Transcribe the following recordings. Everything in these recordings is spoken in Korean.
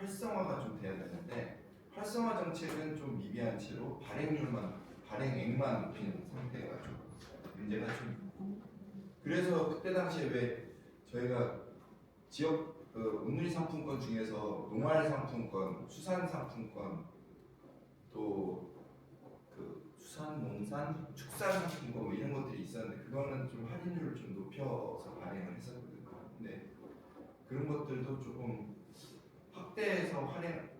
활성화가 좀 돼야 되는데 활성화 정책은 좀 미비한 채로 발행액만 높인 상태가 좀 문제가 좀 있고, 그래서 그때 당시에 왜 저희가 지역 온누리 상품권 중에서 농활 상품권, 수산 상품권, 또 수산, 농산, 축산 상품권 뭐 이런 것들이 있었는데 그거는 좀 할인율을 좀 높여서 발행을 했었거든요. 근데 그런 것들도 조금 확대해서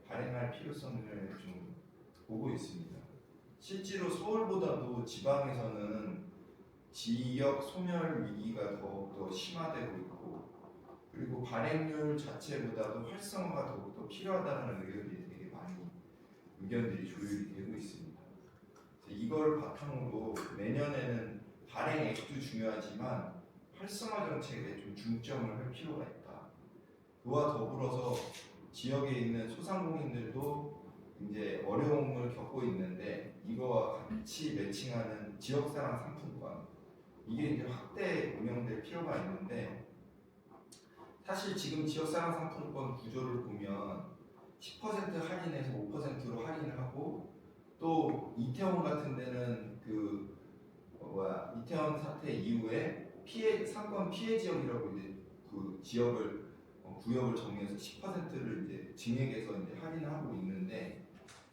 발행할 필요성을 좀 보고 있습니다. 실제로 서울보다도 지방에서는 지역 소멸 위기가 더욱더 심화되고 있고, 그리고 발행률 자체보다도 활성화가 더욱더 필요하다는 의견들이 조율이 되고 있습니다. 이걸 바탕으로 내년에는 발행액도 중요하지만 활성화 정책에 좀 중점을 할 필요가 있다. 그와 더불어서 지역에 있는 소상공인들도 이제 어려움을 겪고 있는데 이거와 같이 매칭하는 지역사랑 상품권, 이게 이제 확대 운영될 필요가 있는데, 사실 지금 지역사랑 상품권 구조를 보면 10% 할인해서 5%로 할인을 하고, 또 이태원 같은 데는 이태원 사태 이후에 상권 피해 지역이라고 이제 그 지역을 구역을 정해서 10%를 이제 증액해서 이제 할인하고 있는데,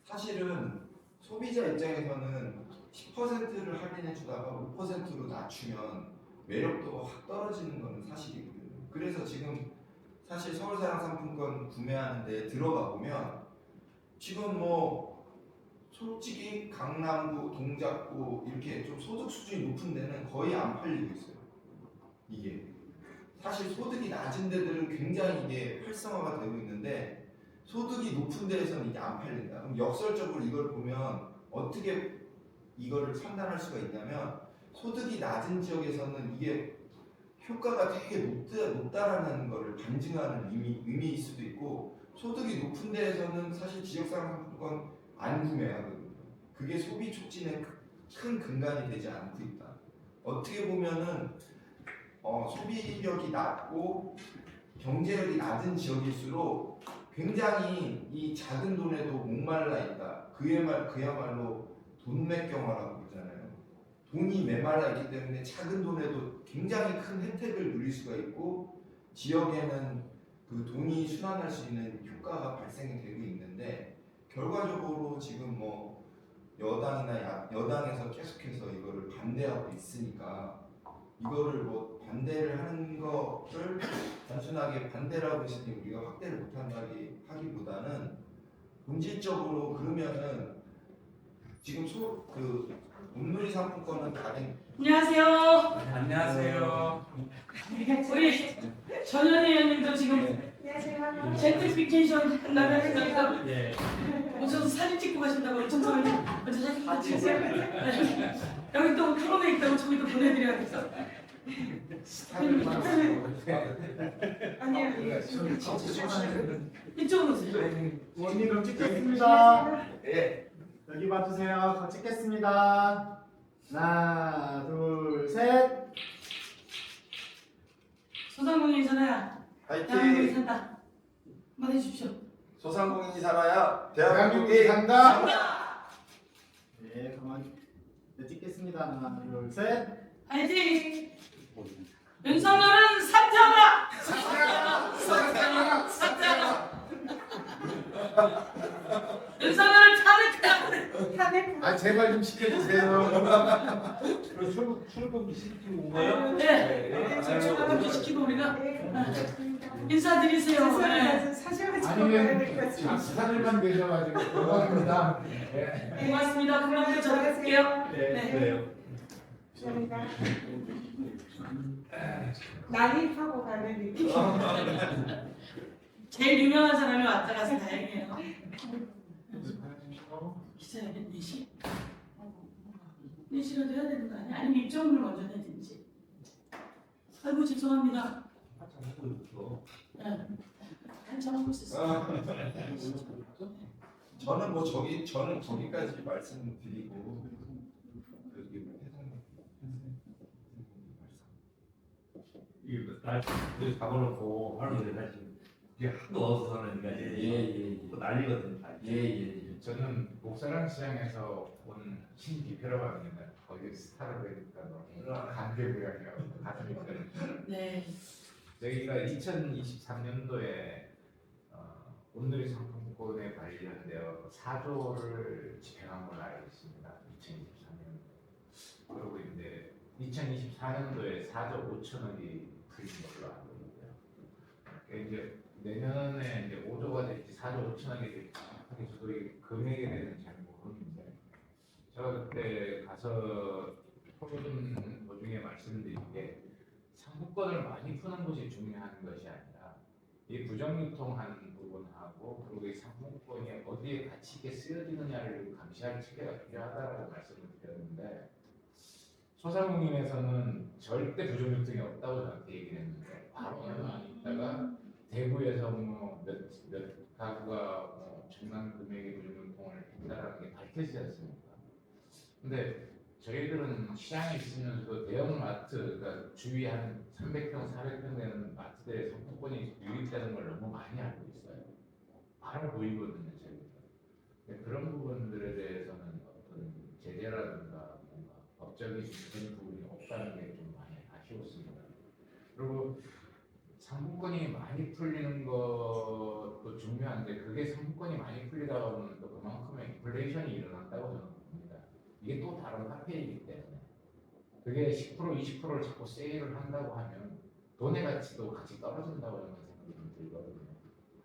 사실은 소비자 입장에서는 10%를 할인해 주다가 5%로 낮추면 매력도가 확 떨어지는 것은 사실이거든요. 그래서 지금 사실 서울사랑 상품권 구매하는데 들어가 보면 지금 뭐 솔직히 강남구, 동작구 이렇게 좀 소득 수준이 높은 데는 거의 안 팔리고 있어요. 이게 사실 소득이 낮은 데들은 굉장히 이게 활성화가 되고 있는데 소득이 높은 데에서는 이게 안 팔린다. 그럼 역설적으로 이걸 보면 어떻게 이거를 판단할 수가 있냐면, 소득이 낮은 지역에서는 이게 효과가 되게 높다라는 것을 반증하는 의미일 수도 있고, 소득이 높은 데에서는 사실 지역사랑 상품권 안 구매하거든요. 그게 소비 촉진에 큰 근간이 되지 않고 있다. 어떻게 보면은 소비력이 낮고 경제력이 낮은 지역일수록 굉장히 이 작은 돈에도 목말라 있다. 그야말로 돈맥경화라고 그러잖아요. 돈이 메말라 있기 때문에 작은 돈에도 굉장히 큰 혜택을 누릴 수가 있고, 지역에는 그 돈이 순환할 수 있는 효과가 발생이 되고 있는데, 결과적으로 지금 뭐 여당에서 계속해서 이거를 반대하고 있으니까, 이거를 뭐 반대를 하는 거를 단순하게 반대라고 했으니 우리가 확대를 못한다기 하기보다는 본질적으로 그러면은 지금 온누리 상품권은 다른. 안녕하세요. 안녕하세요. 우리 전현희 의원님도 지금 젠트리피케이션 한다고 해서 예. 오셔서 사진 찍고 가신다고 청소년 먼저 사진 찍으세요. 여기 또 토론회 있다고 저기도 보내드려야겠어. 아니요. 이쪽으로 오세요. 원님 그럼 찍겠습니다. 예. 여기 봐주세요. 더 찍겠습니다. 하나, 둘, 셋. 소상공인 살아야 대한민국이 화이팅! 산다. 한번 해주십시오. 소상공인이 살아야 대한민국이 대한민국이 산다. 네, 그만 찍겠습니다. 하나, 둘, 셋. 화이팅! 윤석열은 사퇴하라! 윤석열을 탄핵하라! 아 제발 좀 시켜주세요. 출국 시키고 온 거예요? 네. 출근을 시키고 우리가 인사드리세요. 네. 아니면 사들만 계셔가지고 고맙습니다. 고맙습니다. 그럼 또 저를 볼게요. 네, 그래요. 난입하고 가는 느낌. 제일 유명한 사람이 왔다 가서 다행이에요. 기자회견 4시? 4시라도 해야 되는 거 아니야? 아니면 입장문을 먼저 내든지. 아이고 죄송합니다. 네. 한참 하고 있었어요. 저는 거기까지 말씀드리고 여기 이거 다 잡아놓고 하는 게 사실 이게 하도 어수선하니까 예. 난리거든요. 예. 저는 목사랑 시장에서 온 신기표라고 합니다. 거기 스타를 뵈니까 너무 감개무량이라고 가슴이 떨어요. 네. 저희가 2023년도에 온누리 상품권에 관련되어 4조를 집행한 걸로 알고 있습니다. 2023년. 그리고 이제 2024년도에 4조 5천억이 풀린 걸로 알고 있고요. 이제 내년에 이제 5조가 될지 4조 5천억이 될지 정확하게 저도 이 금액에 대해서는 잘 모르는데 제가 그때 가서 토론 도중에 말씀드린 게 상품권을 많이 푸는 것이 중요한 것이 아니라 이 부정유통하는 부분하고 그리고 이 상품권이 어디에 가치 있게 쓰여지느냐를 감시할 체계가 필요하다고 말씀을 드렸는데 소상공인에서는 절대 부정유통이 없다고 저한테 얘기를 했는데 바로 얼마 안 있다가 대구에서 몇 가구가 엄청난 금액의 부정유통을 했다라는 게 밝혀지지 않습니까? 근데 저희들은 시장에 있으면서도 대형마트, 그러니까 주위 한 300평, 400평 되는 마트들의 상품권이 유입되는 걸 너무 많이 알고 있어요. 바로 보이거든요, 저희가. 근데 그런 부분들에 대해서는 어떤 제재라든가 뭔가 법적인 그런 부분이 없다는 게 좀 많이 아쉬웠습니다. 그리고 상품권이 많이 풀리는 것도 중요한데 그게 상품권이 많이 풀리다 보면 또 그만큼의 인플레이션이 일어난다고 저는 봅니다. 이게 또 다른 화폐이기 때문에 그게 10% 20%를 자꾸 세일을 한다고 하면 돈의 가치도 같이 떨어진다고 저는 생각이 좀 들거든요.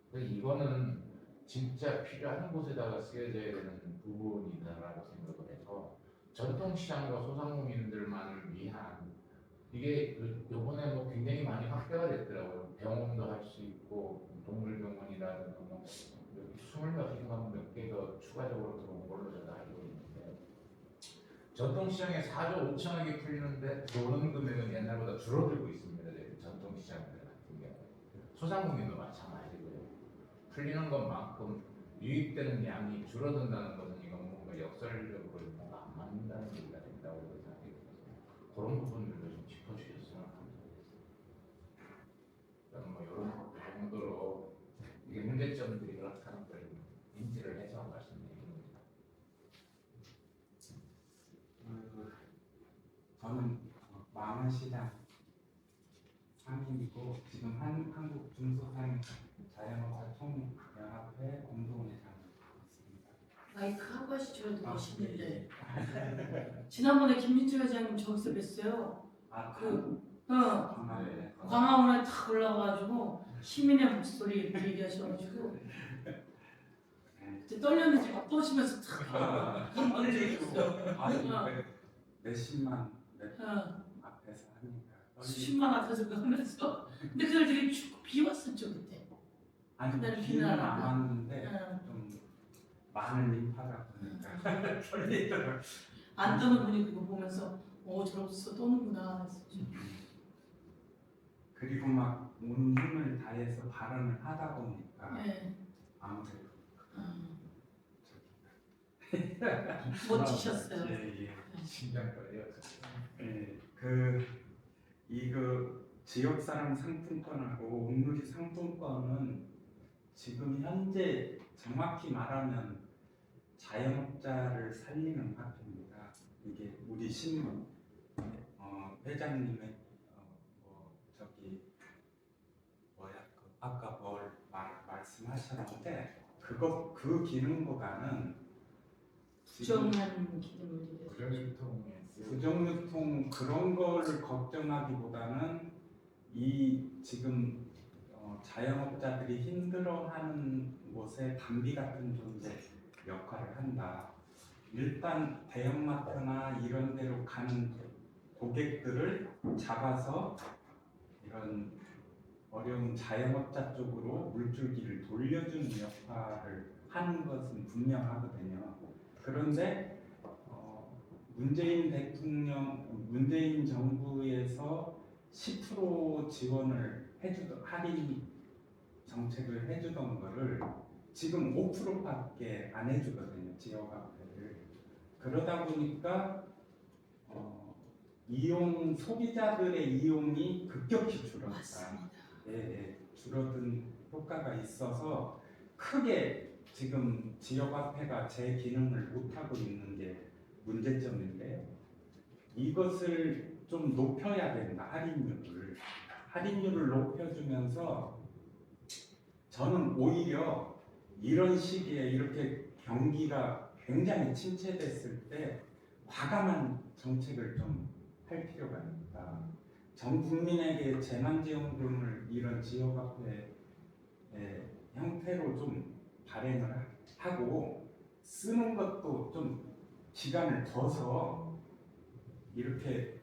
그래서 이거는 진짜 필요한 곳에다가 쓰여져야 되는 부분이다라고 생각을 해서 전통시장과 소상공인들만을 위한 이게 요번에 굉장히 많이 확대가 됐더라고요. 병원도 할 수 있고 동물병원이라든가 뭐 20몇 개 더 추가적으로 들어온 걸로 제가 알고 있는데 전통시장에 4조 5천억이 풀리는데 들어오는 금액은 옛날보다 줄어들고 있습니다. 전통시장들 같은 경우 소상공인도 마찬가지고요. 풀리는 것만큼 유입되는 양이 줄어든다는 것은 이건 뭔가 역설적으로 뭔가 안 맞는다는 얘기가 된다고 생각이 들어서 그런 부분들도 좀 짚어주셨으면 합니다. 저는 뭐 이런 정도로 이게 문제점들이 그렇다는 걸 인지를 해서 말씀드립니다. 저는 망원시장 상임이고 지금 한국 중소상 자영업자 총연합회 공동회장을 하고 있습니다. 마이크 한 번씩 줘도 멋있는데. 지난번에 김민주 회장님 저기서 뵀어요. 광화문에 탁 올라가가지고 시민의 목소리 이렇게 얘기하셔가지고 그때 떨렸는지 막 떠시면서 탁 얘기했어요. 몇십만 앞에서 하니까 수십만 앞에서 그러면서 근데 그걸 되게 쭉 비웠었죠 그때. 아니 그날 비는 비는 안 왔는데 응. 좀 많은 인파가 보니까 떨리더라고요. 안 떠는 분이 그거 보면서 저로서 떠는구나 했었죠. 그리고 막 온 힘을 다해서 발언을 하다 보니까 네. 아무래도 멋지셨어요. 예. 심장 떨려. 예, 이거 지역사랑 상품권하고 온누리 상품권은 지금 현재 정확히 말하면 자영업자를 살리는 화폐입니다. 이게 우리 신문 회장님의 아까 말씀하셨는데 그 기능보다는 부정한 기능을 부정유통 그런 거를 걱정하기보다는 이 지금 자영업자들이 힘들어하는 곳에 담비 같은 존재 역할을 한다. 일단 대형마트나 이런 데로 가는 고객들을 잡아서 이런 어려운 자영업자 쪽으로 물줄기를 돌려주는 역할을 하는 것은 분명하거든요. 그런데 문재인 정부에서 10% 지원을 할인 정책을 해주던 거를 지금 5%밖에 안 해주거든요. 지역화폐를. 그러다 보니까 소비자들의 이용이 급격히 줄었다. 맞습니다. 줄어든 효과가 있어서 크게 지금 지역화폐가 제 기능을 못하고 있는 게 문제점인데 이것을 좀 높여야 된다. 할인율을 높여주면서 저는 오히려 이런 시기에 이렇게 경기가 굉장히 침체됐을 때 과감한 정책을 좀 할 필요가 있다. 전 국민에게 재난지원금을 이런 지역화폐 형태로 좀 발행을 하고 쓰는 것도 좀 기간을 둬서 이렇게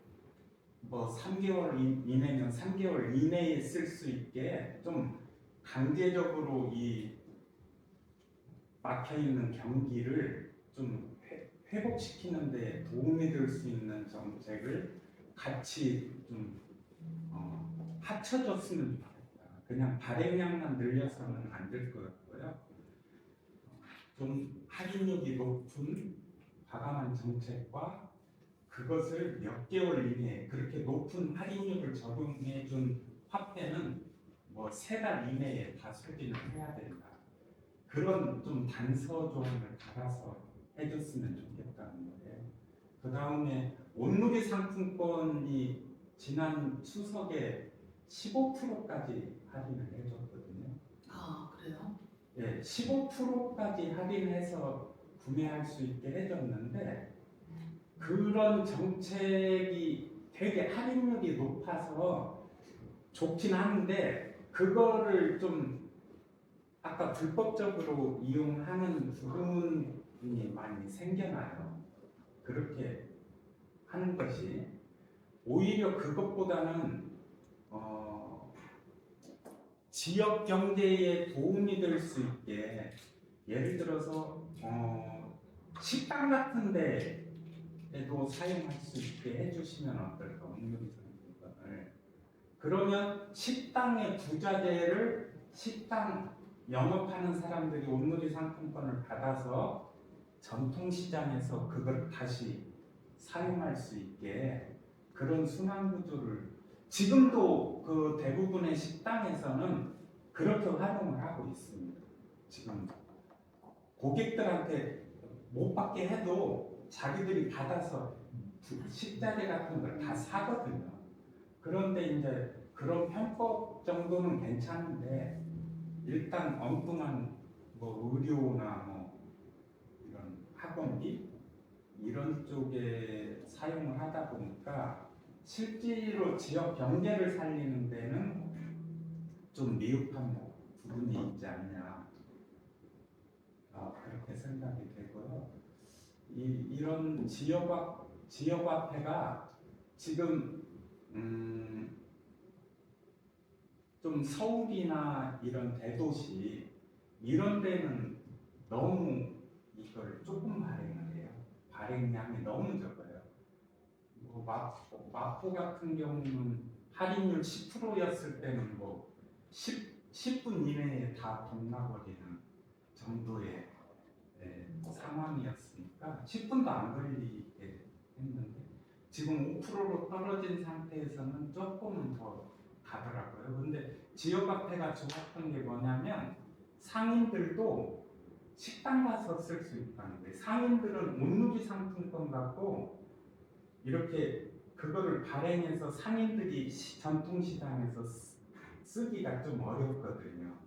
뭐 3개월 이내면 3개월 이내에 쓸 수 있게 좀 강제적으로 이 막혀 있는 경기를 좀 회복시키는 데 도움이 될 수 있는 정책을 같이 좀 합쳐줬으면 좋겠다. 그냥 발행량만 늘려서는 안 될 것 같고요. 좀 할인율이 높은 과감한 정책과 그것을 몇 개월 이내에 그렇게 높은 할인율을 적용해 준 화폐는 뭐 3달 이내에 다 소진을 해야 된다. 그런 좀 단서 조항을 달아서 해줬으면 좋겠다는 거예요. 그 다음에 온누리 상품권이 지난 추석에 15%까지 할인을 해줬거든요. 아 그래요? 예, 15%까지 할인해서 구매할 수 있게 해줬는데 그런 정책이 되게 할인율이 높아서 좋긴 한데 그거를 좀 아까 불법적으로 이용하는 부분이 많이 생겨나요. 그렇게 하는 것이 오히려 그것보다는 지역 경제에 도움이 될 수 있게 예를 들어서 식당 같은 데에도 사용할 수 있게 해주시면 어떨까, 온누리 상품권을. 그러면 식당의 부자재를 식당 영업하는 사람들이 온누리 상품권을 받아서 전통시장에서 그걸 다시 사용할 수 있게 그런 순환 구조를 지금도 그 대부분의 식당에서는 그렇게 활용을 하고 있습니다. 지금 고객들한테 못 받게 해도 자기들이 받아서 식자재 같은 걸 다 사거든요. 그런데 이제 그런 편법 정도는 괜찮은데 일단 엉뚱한 뭐 의료나 뭐 이런 학원비 이런 쪽에 사용을 하다 보니까 실제로 지역 경제를 살리는 데는 좀 미흡한 부분이 있지 않냐 그렇게 생각이 되고요. 이런 지역화폐가 지금 좀 서울이나 이런 대도시 이런 데는 너무 이걸 조금 발행을 해요. 발행량이 너무 적어요. 뭐 마포 같은 경우는 할인율 10%였을 때는 뭐 10분 이내에 다 동나버리는 정도의 상황이었으니까 10분도 안 걸리게 했는데 지금 5%로 떨어진 상태에서는 조금은 더 가더라고요. 근데 지역화폐가 좋았던 게 뭐냐면 상인들도 식당 가서 쓸 수 있다는 거예요. 상인들은 온누리 상품권 갖고 이렇게 그거를 발행해서 상인들이 전통시장에서 쓰기가 좀 어렵거든요.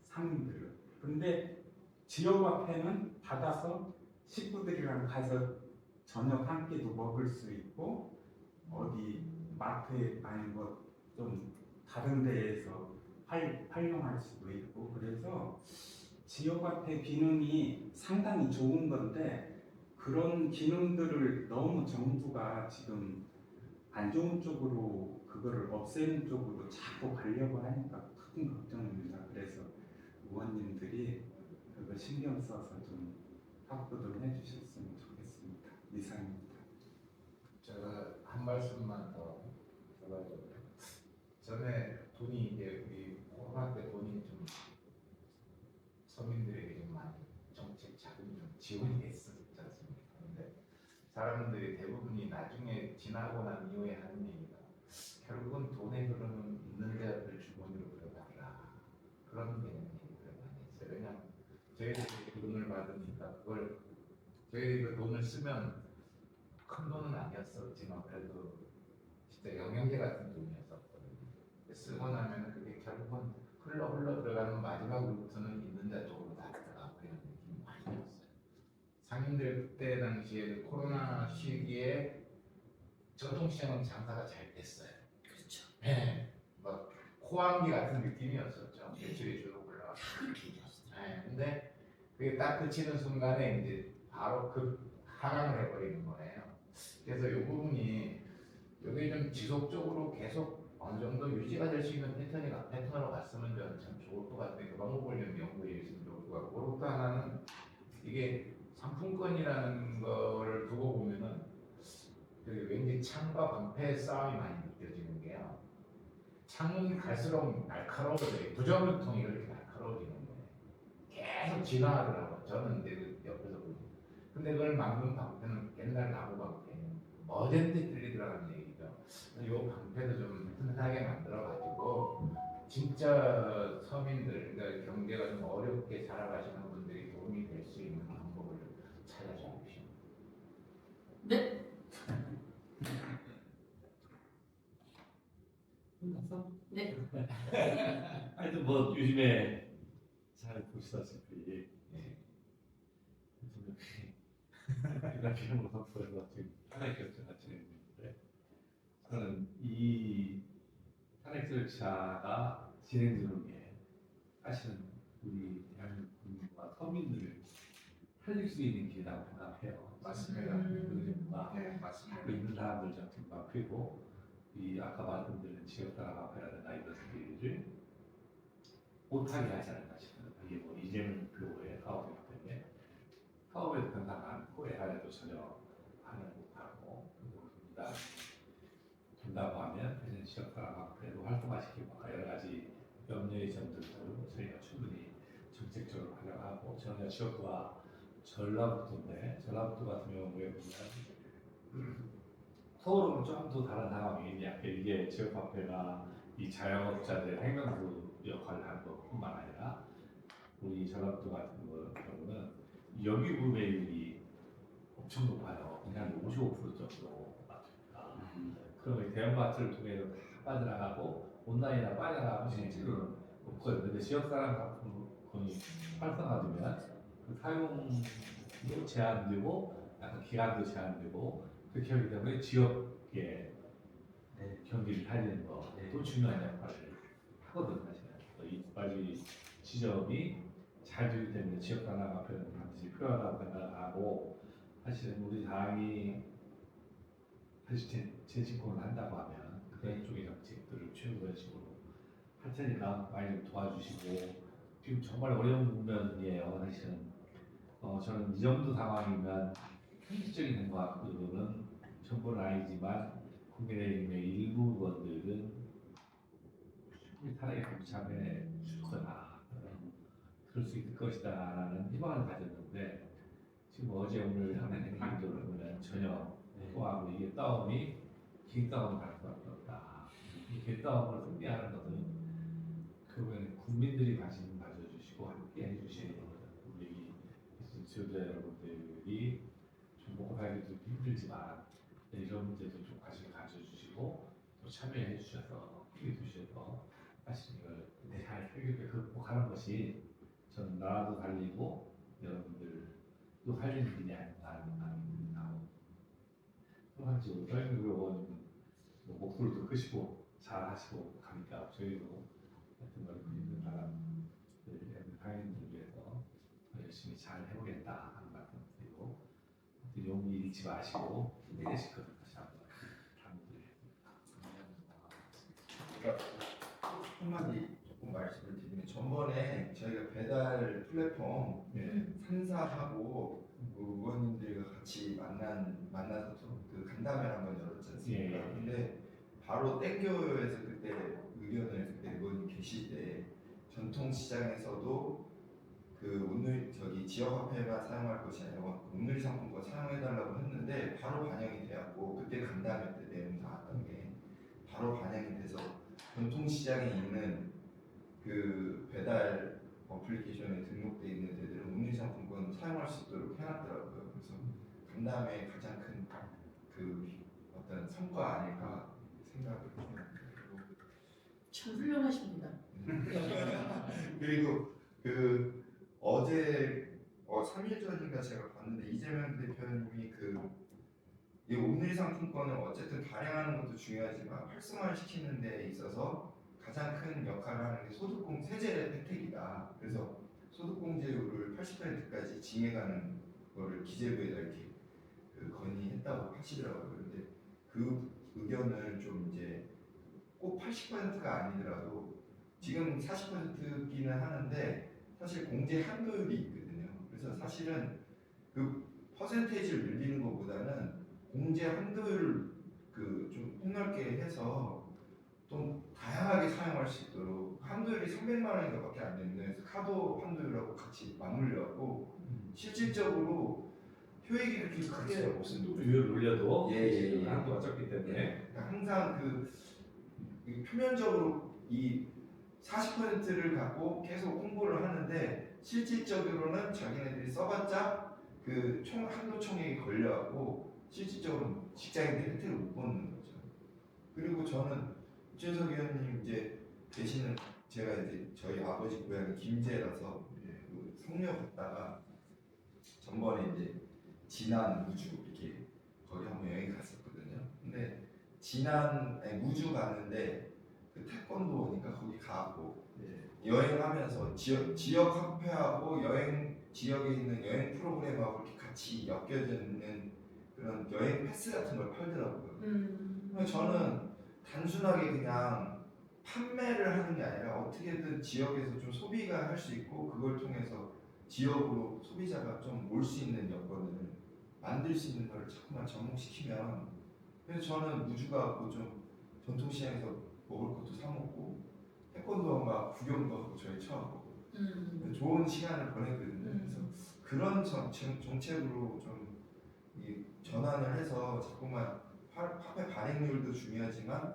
상인들은. 근데 지역화폐는 받아서 식구들이랑 가서 저녁 한 끼도 먹을 수 있고 어디 마트에 아니 뭐 좀 다른 데에서 활용할 수도 있고 그래서 지역화폐 기능이 상당히 좋은 건데 그런 기능들을 너무 정부가 지금 안 좋은 쪽으로 그거를 없애는 쪽으로 자꾸 가려고 하니까 큰 걱정입니다. 그래서 의원님들이 그거 신경 써서 좀 확보를 해주셨으면 좋겠습니다. 이상입니다. 제가 한 말씀만 더 해가지고 전에 돈이 이제 우리 코로나 때 돈이 좀 서민들에게 좀 많이 정책 자금이 좀 지원이 됐었지 않습니까? 근데 사람들이 대부분이 나중에 지나고 난 이후에 하는 얘기가 결국은 돈의 흐름은 있는 자들 주머니로 들어가라 그런 개념이 많이 있어요. 왜냐하면 저희들이 돈을 받으니까 그걸 저희들이 그 돈을 쓰면 큰 돈은 아니었었지만 그래도 진짜 영양제 같은 돈이었었거든요. 쓰고 나면 그게 결국은 흘러 들어가는 마지막 루트는 있는 데 쪽으로 다 들어가고 그런 느낌이 많이 들었어요. 상인들 그때 당시에 코로나 시기에 전통시장은 장사가 잘 됐어요. 그렇죠. 네, 막 호황기 같은 느낌이었었죠. 매출이 쭉 올라가고. 네, 근데 그게 딱 그치는 순간에 이제 바로 하강을 해버리는 거예요. 그래서 이 부분이 여기 좀 지속적으로 계속 어느 정도 유지가 될 수 있는 패턴으로 갔으면 저는 참 좋을 것 같은데 그 방법을 좀 연구해 주시면 좋을 것 같고 그리고 또 하나는 이게 상품권이라는 걸 두고 보면은 왠지 창과 방패의 싸움이 많이 느껴지는 게요. 창은 갈수록 날카로워져요. 부정유통이 그렇게 날카로워지는 거예요. 계속 진화하더라고요. 저는 이제 그 옆에서 보고. 근데 그걸 막는 방패는 옛날 나무 방패. 어젠지 들리 들어가는 얘기죠. 이 방패도 좀 튼튼하게 만들어가지고 진짜 서민들, 그러니까 경제가 좀 어렵게 살아가시는 분들이 도움이 될 수 있는 방법을 찾아주십시오. 네. 끝났어? 네. 하여튼 뭐 요즘에 잘 보시다시피 대표적으로 선포해서 지금 탄핵 절차가 진행되는데 저는 이 탄핵 절차가 진행되는 게 사실은 우리 대한민국 국민과 서민들을 살릴 수 있는 길이라고 생각해요. 맞습니다. 우리 정부가 네, 맞습니다. 그 있는 사람들 좀 마피고 이 아까 말씀드린 지역사랑 앞에야 된다 이런 소리를 못하게 하지 않을까 싶어요. 이게 뭐 이재명 교의 사업이기 때문에 사업에도 변화가 않고 애간에도 전혀 반응 못하고 그렇습니다. 된다고 하면 그냥 지역사랑 앞에도 활성화시키고 여러 가지 염려의 점들도 저희가 충분히 정책적으로 활용하고 전혀 지역과 전라북도인데 전라북도 같은 경우에 보면 서울은 좀 더 다른 상황이 이게 지역화폐가 이 자영업자들 생명수 역할을 하는 것뿐만 아니라 우리 전라북도 같은 경우는 여기 구매율이 엄청 높아요. 그냥 55% 정도 맞습니다. 그러면 대형마트를 통해서 다 빠져나가고 온라인이나 빠져나가면 실제로는 없거든요. 근데 지역사랑 상품권이 활성화되면 그 사용도 제한되고 약간 기간도 제한되고 그렇게 하기 때문에 지역의 경기를 살리는 것도 중요한 역할을 하거든요. 사실은 이 두 가지 지점이 잘 되기 때문에 지역사랑 앞에는 반드시 필요하다고 생각하고 사실은 우리 당이 사실 재집권을 한다고 하면 그런 쪽의 정책들을 최우선식으로 할 테니까 많이 좀 도와주시고 지금 정말 어려운 국면이에요. 사실은 저는 이 정도 상황이면 현실적인 생각으로는 정부는 아니지만 국민의힘의 일부 의원들은 충분히 탄핵에 동참해 줄 거다. 그럴 수 있을 것이다 라는 희망을 가졌는데 지금 어제 오늘 하는 행동들을 보면 전혀 또하고 이게 싸움이 긴 싸움을 갈 수밖에 없다. 이 긴 싸움을 승리하는 것은 그러면 국민들이 관심 가져주시고 함께 해주시는 우리 지도자 여러분들이 좀 먹고 살기도 힘들지만 이런 문제도 좀 관심 가져주시고 또 참여해 주셔서 힘이 주셔서 사실 이걸 잘 해결해 극복하는 것이 저는 나라도 살리고 여러분들도 살리는 길이 아닌가 하는 마음이 듭니다. 항상 서영민 의원님 목소리도 크시고 잘하시고 가니까 저희도 하여튼 그 있는 사람들 당인들 위해서 열심히 잘 해보겠다 하는 말씀 드리고 용기 잃지 마시고 힘내실 것을 다시 한번 당부드리겠습니다. 한마디 조금 말씀을 드리면 전번에 저희가 배달 플랫폼 산사하고 그 의원님들과 같이 만나서 그 간담회를 한번 열었지 않습니까? 예. 근데 바로 땡겨에서 그때 의견을 그때 의원님 계실 때 전통시장에서도 그 오늘 지역화폐만 사용할 것이 아니라 오늘 상품권 사용해달라고 했는데 바로 반영이 되었고 그때 간담회 때 내용 나왔던 게 바로 반영이 돼서 전통시장에 있는 그 배달 어플리케이션에 등록돼 있는 데들은 해놨더라고요. 그래서 간담회 가장 큰 그 어떤 성과 아닐까 생각을 해요. 참 훌륭하십니다. 그리고 그 어제 3일 전인가 제가 봤는데 이재명 대표님이 이 오늘 상품권을 어쨌든 발행하는 것도 중요하지만 활성화시키는 데 있어서 가장 큰 역할을 하는 게 소득공 세제 혜택이다. 그래서 소득공제율을 80%까지 징해가는 거를 기재부에다 이렇게 건의했다고 하시더라고요. 근데 그 의견을 좀 이제 꼭 80%가 아니더라도 지금 40%기는 하는데 사실 공제 한도율이 있거든요. 그래서 사실은 그 퍼센테이지를 늘리는 것보다는 공제 한도율을 좀 폭넓게 해서 좀 다양하게 사용할 수 있도록 한도율이 300만 원인가밖에 안 되는데 그래서 카드 한도율하고 같이 맞물려고 실질적으로 효익이 그렇게 크게 없습니다. 유효를 올려도 예. 한도가 적기 때문에 그러니까 항상 이 표면적으로 이 40%를 갖고 계속 홍보를 하는데 실질적으로는 자기네들이 써봤자 한도 총액이 걸려갖고 실질적으로 직장인들이 혜택을 못 받는 거죠. 그리고 저는 유재석 의원님 이제 계시는 제가 이제 저희 아버지 고향이 김제라서 성묘 갔다가 전번에 이제 진안 무주 이렇게 거기 한번 여행 갔었거든요. 근데 무주 가는데 태권도니까 거기 가고 여행을 하면서 지역 화폐하고 지역에 있는 여행 프로그램하고 이렇게 같이 엮여지는 그런 여행 패스 같은 걸 팔더라고요. 그래서 저는 단순하게 그냥 판매를 하는 게 아니라 어떻게든 지역에서 좀 소비가 할 수 있고 그걸 통해서 지역으로 소비자가 좀 올 수 있는 여건을 만들 수 있는 걸 자꾸만 접목시키면 그래서 저는 무주 가고 좀 전통시장에서 먹을 것도 사 먹고 태권도 막 구경도 하고 저희 처하고 좋은 시간을 보냈거든요. 그래서 그런 정책으로 좀 전환을 해서 자꾸만 화폐 발행률도 중요하지만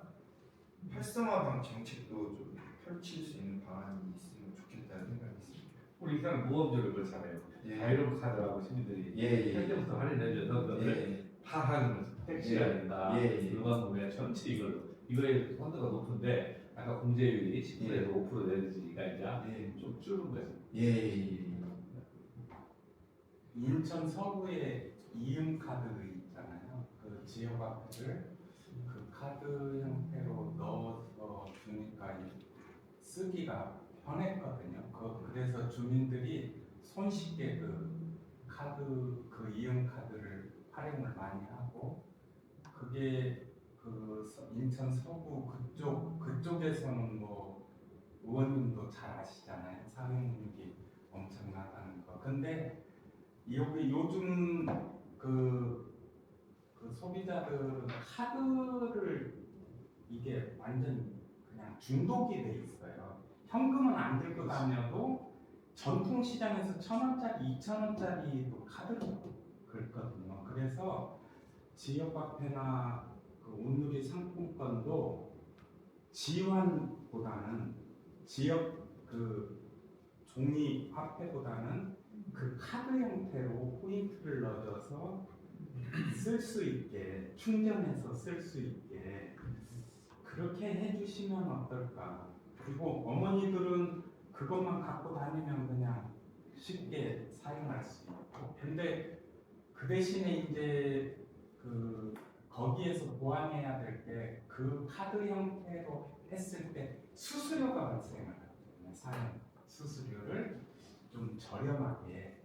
활성화 정책도 좀 펼칠 수 있는 방안이 있으면 좋겠다는 생각이 있습니다. 우리 이사람 모험적으로 그걸 잘해요. 자유로운 카드라고 시민들이 할 때부터 할인해줘서 너를 파하는 택시가 된다. 음악 보면 전체 이거의 선도가 높은데 아까 공제율이 10%에서 5% 내지가 이제 좀 줄은 거죠. 인천 서구에 이음카드 있잖아요. 그 지역 화폐를 그 카드 형태로 넣어서 주니까 쓰기가 편했거든요. 그래서 주민들이 손쉽게 그 이음카드를 활용을 많이 하고 그게 인천 서구 그쪽에서는 뭐 의원님도 잘 아시잖아요. 사용률이 엄청나다는 거. 근데 여기 요즘 그 소비자들은 카드를 이게 완전 그냥 중독이 돼 있어요. 현금은 안 들고 다녀도 전통시장에서 1,000원짜리, 2,000원짜리도 카드로 긁거든요. 그래서 지역화폐나 온누리 상품권도 지환보다는 지역 종이 화폐보다는 그 카드 형태로 포인트를 넣어서 쓸 수 있게 충전해서 쓸 수 있게 그렇게 해주시면 어떨까. 그리고 어머니들은 그것만 갖고 다니면 그냥 쉽게 사용할 수 있고 근데 그 대신에 이제 거기에서 보완해야 될 게 그 카드 형태로 했을 때 수수료가 발생을 하거든요. 사용 수수료를 좀 저렴하게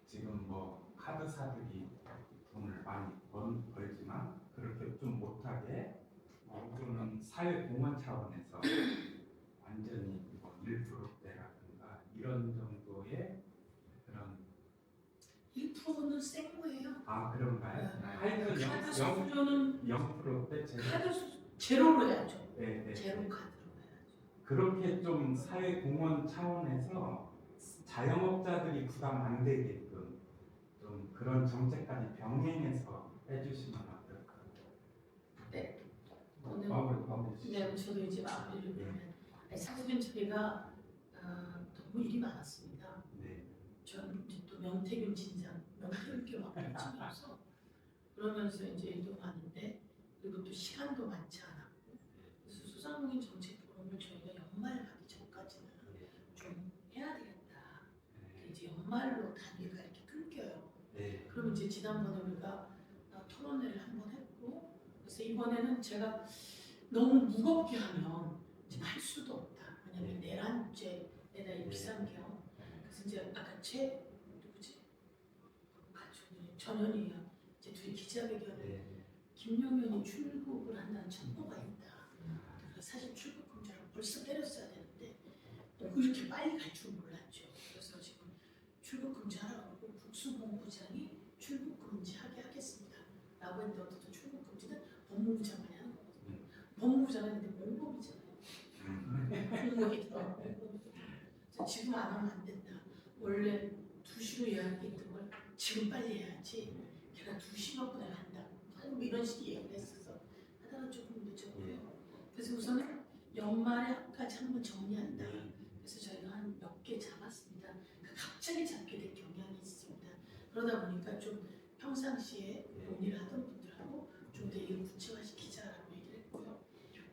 지금 뭐 카드사들이 돈을 많이 벌지만 그렇게 좀 못하게 또는 사회공헌 차원에서 완전히 뭐 1%대라든가 이런 정도의 그런 1%는 센 거예요. 아 그런가요? 하여튼 카드 수수료는 0%대 카드 제로로 해야죠. 네. 제로 카드로 해야죠. 그렇게 좀 사회공헌 차원에서 자영업자들이 부담 안 되게끔 좀 그런 정책까지 병행해서 해주시면 어떨까요? 오늘 마무리. 네, 저도 이제 마무리를 사실은 저희가 너무 일이 많았습니다. 네. 저는 이제 또 명태균 진상, 명태균 막 펼치면서 그러면서 이제 이동하는데 그리고 또 시간도 많지 않았고 그래서 소상공인 정책 포럼을 저희가 연말 가기 전까지는 좀 해야 되겠다. 이제 연말로 단위가 이렇게 끊겨요. 그럼 이제 지난번에 우리가 토론회를 한번 했고 그래서 이번에는 제가 너무 무겁게 하면 지금 할 수도 없다. 왜냐면 내란죄에다 이 비상경 그래서 이제 아까 누구지? 같이 전현이야. 이제 둘이 기자회견을 김용현이 출국을 한다는 첩보가 있다. 그래서 사실 출국 금지를 벌써 때렸어야 되는데 너무 이렇게 빨리 갈 줄 몰랐죠. 그래서 지금 출국 금지하라고 하고 국수본부장이 출국 금지하게 하겠습니다. 라고 했는데 어쨌든 출국 금지는 법무부 장관이 하는 거거든요. 법무부 장관인데 공범이잖아요. 공범이더라고요. 그래서 지금 안 하면 안 된다. 원래 2시로 예약했던 걸 지금 빨리 해야지. 걔가 2시 몇 분에 간다. 뭐 이런 식의 얘기를 했어서 하다가 조금 늦었고요. 그래서 우선은 연말에 한까지 한번 정리한다. 그래서 저희가 한 몇 개 잡았습니다. 갑자기 잡게 된 경향이 있습니다. 그러다 보니까 좀 평상시에 논의를 하던 분들하고 좀 더 이걸 구체화시키자라고 얘기를 했고요.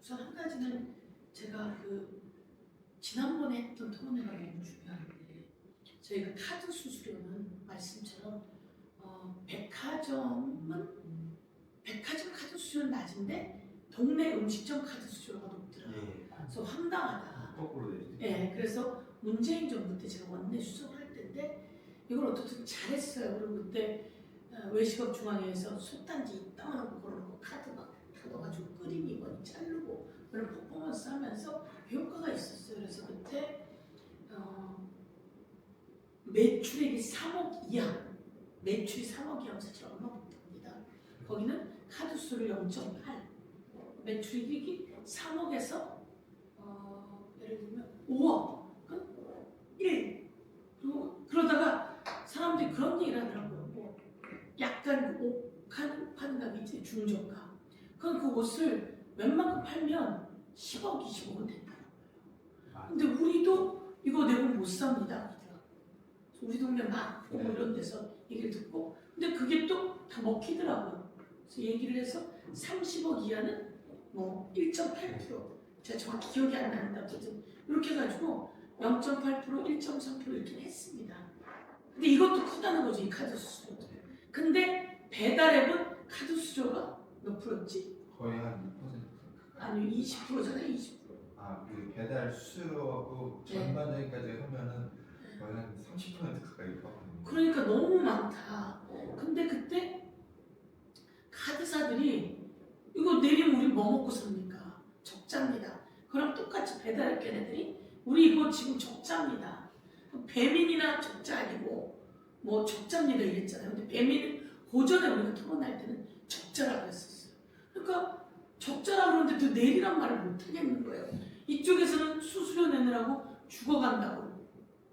우선 한 가지는 제가 지난번에 했던 토론회가 너무 중요한데 저희가 카드 수수료는 말씀처럼 백화점 카드 수수료는 낮은데 동네 음식점 카드 수수료가 높더라고요. 그래서 황당하다. 거꾸로 되지. 네, 그래서 문재인 정부 때 제가 원내 수석을 할 때인데 이걸 어떻게 잘했어요. 그리고 그때 외식업 중앙회에서 솥단지 이따만한 거 걸어놓고 카드 막 닫아가지고 끓이니 뭐니 자르고 그런 퍼포먼스 하면서 효과가 있었어요. 그래서 그때 매출액이 3억 이하, 매출이 3억 이하면 사실 얼마 못합니다. 거기는 카드 수수료 0.8, 매출액이 3억에서 예를 들면 5억, 그럼 1. 그리고 그러다가 사람들이 그런 얘기를 하더라고요. 뭐 약간 옷 파는 가게 이제 중저가. 그럼 그 옷을 웬만큼 팔면 10억, 20억은 된다는 거예요. 근데 우리도 이거 내고 못 삽니다. 우리 동네 많고 이런 데서 얘기를 듣고 근데 그게 또 다 먹히더라고요. 그래서 얘기를 해서 30억 이하는 뭐 1.8%, 제가 정확히 기억이 안 나는데 어쨌든 이렇게 해가지고 0.8%, 1.3% 이렇게 했습니다. 근데 이것도 크다는 거죠, 이 카드 수수료. 근데 배달앱은 카드 수수료가 몇 프로였지? 거의 한 2%. 아니 20%잖아요, 20%. 그 배달 수수료하고 전반적인까지 하면은 거의 한 30% 가까이 가거든요. 그러니까 너무 많다. 근데 그때 카드사들이 이거 내리면 우리 뭐 먹고 삽니까? 적자입니다. 그럼 똑같이 배달앱 걔네들이 우리 이거 지금 적자입니다. 배민이나 적자 아니고 뭐 적자입니다 이랬잖아요. 근데 배민은 고전에 우리가 토론할 때는 적자라고 했었어요. 그러니까 적자라고 그러는데 또 내리란 말을 못 하겠는 거예요. 이쪽에서는 수수료 내느라고 죽어간다고.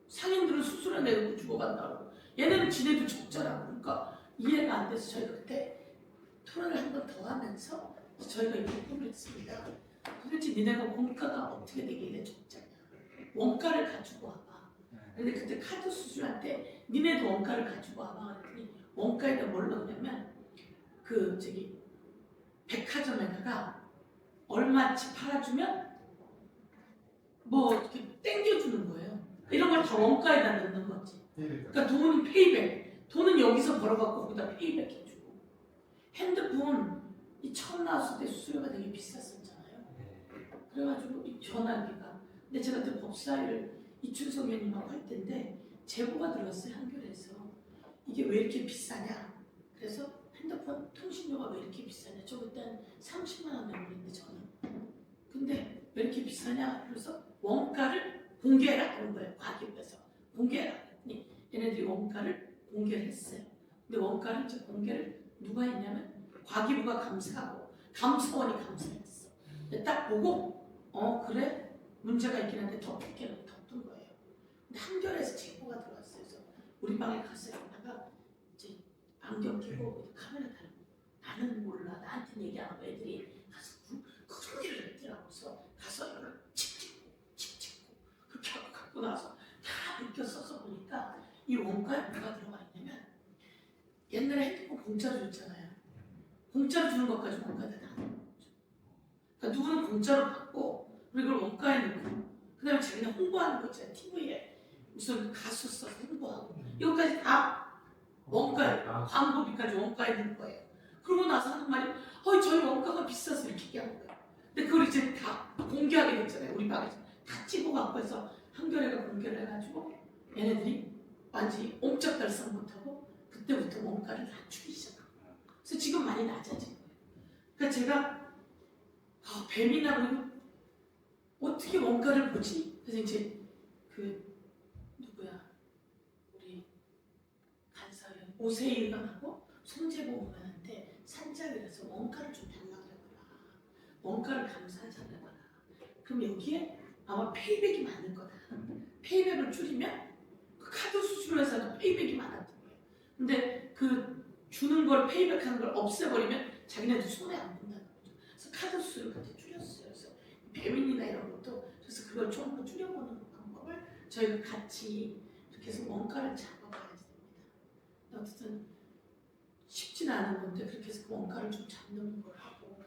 상인들은 수수료 내고 죽어간다고. 얘네는 지네도 적자라고. 그러니까 이해가 안 돼서 저희가 그때 토론을 한 번 더 하면서 저희가 이렇게 표를 했습니다. 도대체 니네가 원가가 어떻게 되길래 적자냐. 원가를 가지고 와봐. 근데 그때 카드 수수료한테 니네도 원가를 가지고 와봐. 그랬더니 원가에다 뭘 넣냐면 백화점에다가 얼마치 팔아주면 뭐 이렇게 땡겨주는 거예요. 이런 걸 다 원가에다 넣는 거지. 그러니까 돈은 페이백. 돈은 여기서 벌어갖고 거기다 페이백 해주고. 핸드폰 이 처음 나왔을 때 수수료가 되게 비쌌었잖아요. 그래가지고 이 전화기가. 근데 제가 그때 법사위를 이춘석 의원님하고 할 때인데 제보가 들어왔어요. 한겨레에서. 이게 왜 이렇게 비싸냐. 그래서 핸드폰 통신료가 왜 이렇게 비싸냐. 저 그때 한 30만 원 내고 그랬는데 저는. 근데 왜 이렇게 비싸냐. 그래서 원가를 공개해라 하는 거예요. 과기부에서 공개해라 했더니 얘네들이 원가를 공개를 했어요. 근데 원가를 이제 공개를 누가 했냐면 과기부가 감사하고 감사원이 감사했어. 근데 딱 보고 그래 문제가 있긴 한데 덮을게는 덮은 거예요. 근데 한겨레에서 제보가 들어왔어요. 그래서 우리 방에 갔어요. 다가 이제 안경 끼고 카메라 달고 나는 몰라 나한테 얘기 안 하고 애들이 가서 그런 일을 했더라고. 그래서 가서 이걸 칙 찍고 그렇게 하고 갖고 나서 다 벗겨 써서 보니까 이 원가에 뭐가 들어가 있냐. 옛날에 핸드폰 공짜로 줬잖아요. 공짜로 주는 것까지 원가에 다 넣는 거죠. 그러니까 누구는 공짜로 받고 그리고 이걸 원가에 넣고 그다음에 자기네 홍보하는 거 있잖아요. TV에 무슨 가수 써서 홍보하고 이것까지 다 원가에 광고비까지 원가에 넣는 거예요. 그러고 나서 하는 말이 저희 원가가 비싸서 이렇게 얘기하는 거예요. 근데 그걸 이제 다 공개하게 됐잖아요. 우리 방에서 다 찍어갖고 해서 한겨레가 공개를 해가지고 얘네들이 완전히 옴짝달싹 못하고 그때부터 원가를 낮추기 시작한 거예요. 그래서 지금 많이 낮아진 거예요. 그러니까 제가 뱀이나 그리고 어떻게 원가를 보지? 그래서 이제 그 누구야 우리 간사위원 오세희 의원하고 손재보 의원한테 산자위에서 원가를 좀 달라고 해봐라. 원가를 감사하자고 해봐라. 그럼 여기에 아마 페이백이 많을 거다. 페이백을 줄이면 그 카드 수수료에서도 페이백이 많았던 거예요. 근데 그 주는 걸 페이백하는 걸 없애버리면 자기네도 손해 안 본다는 거죠. 그래서 카드 수수료까지 줄였어요. 그래서 배민이나 이런 것도 그래서 그걸 좀 더 줄여보는 방법을 저희가 같이 이렇게 해서 원가를 잡아봐야 됩니다. 어쨌든 쉽지는 않은 건데 그렇게 해서 그 원가를 좀 잡는 걸 하고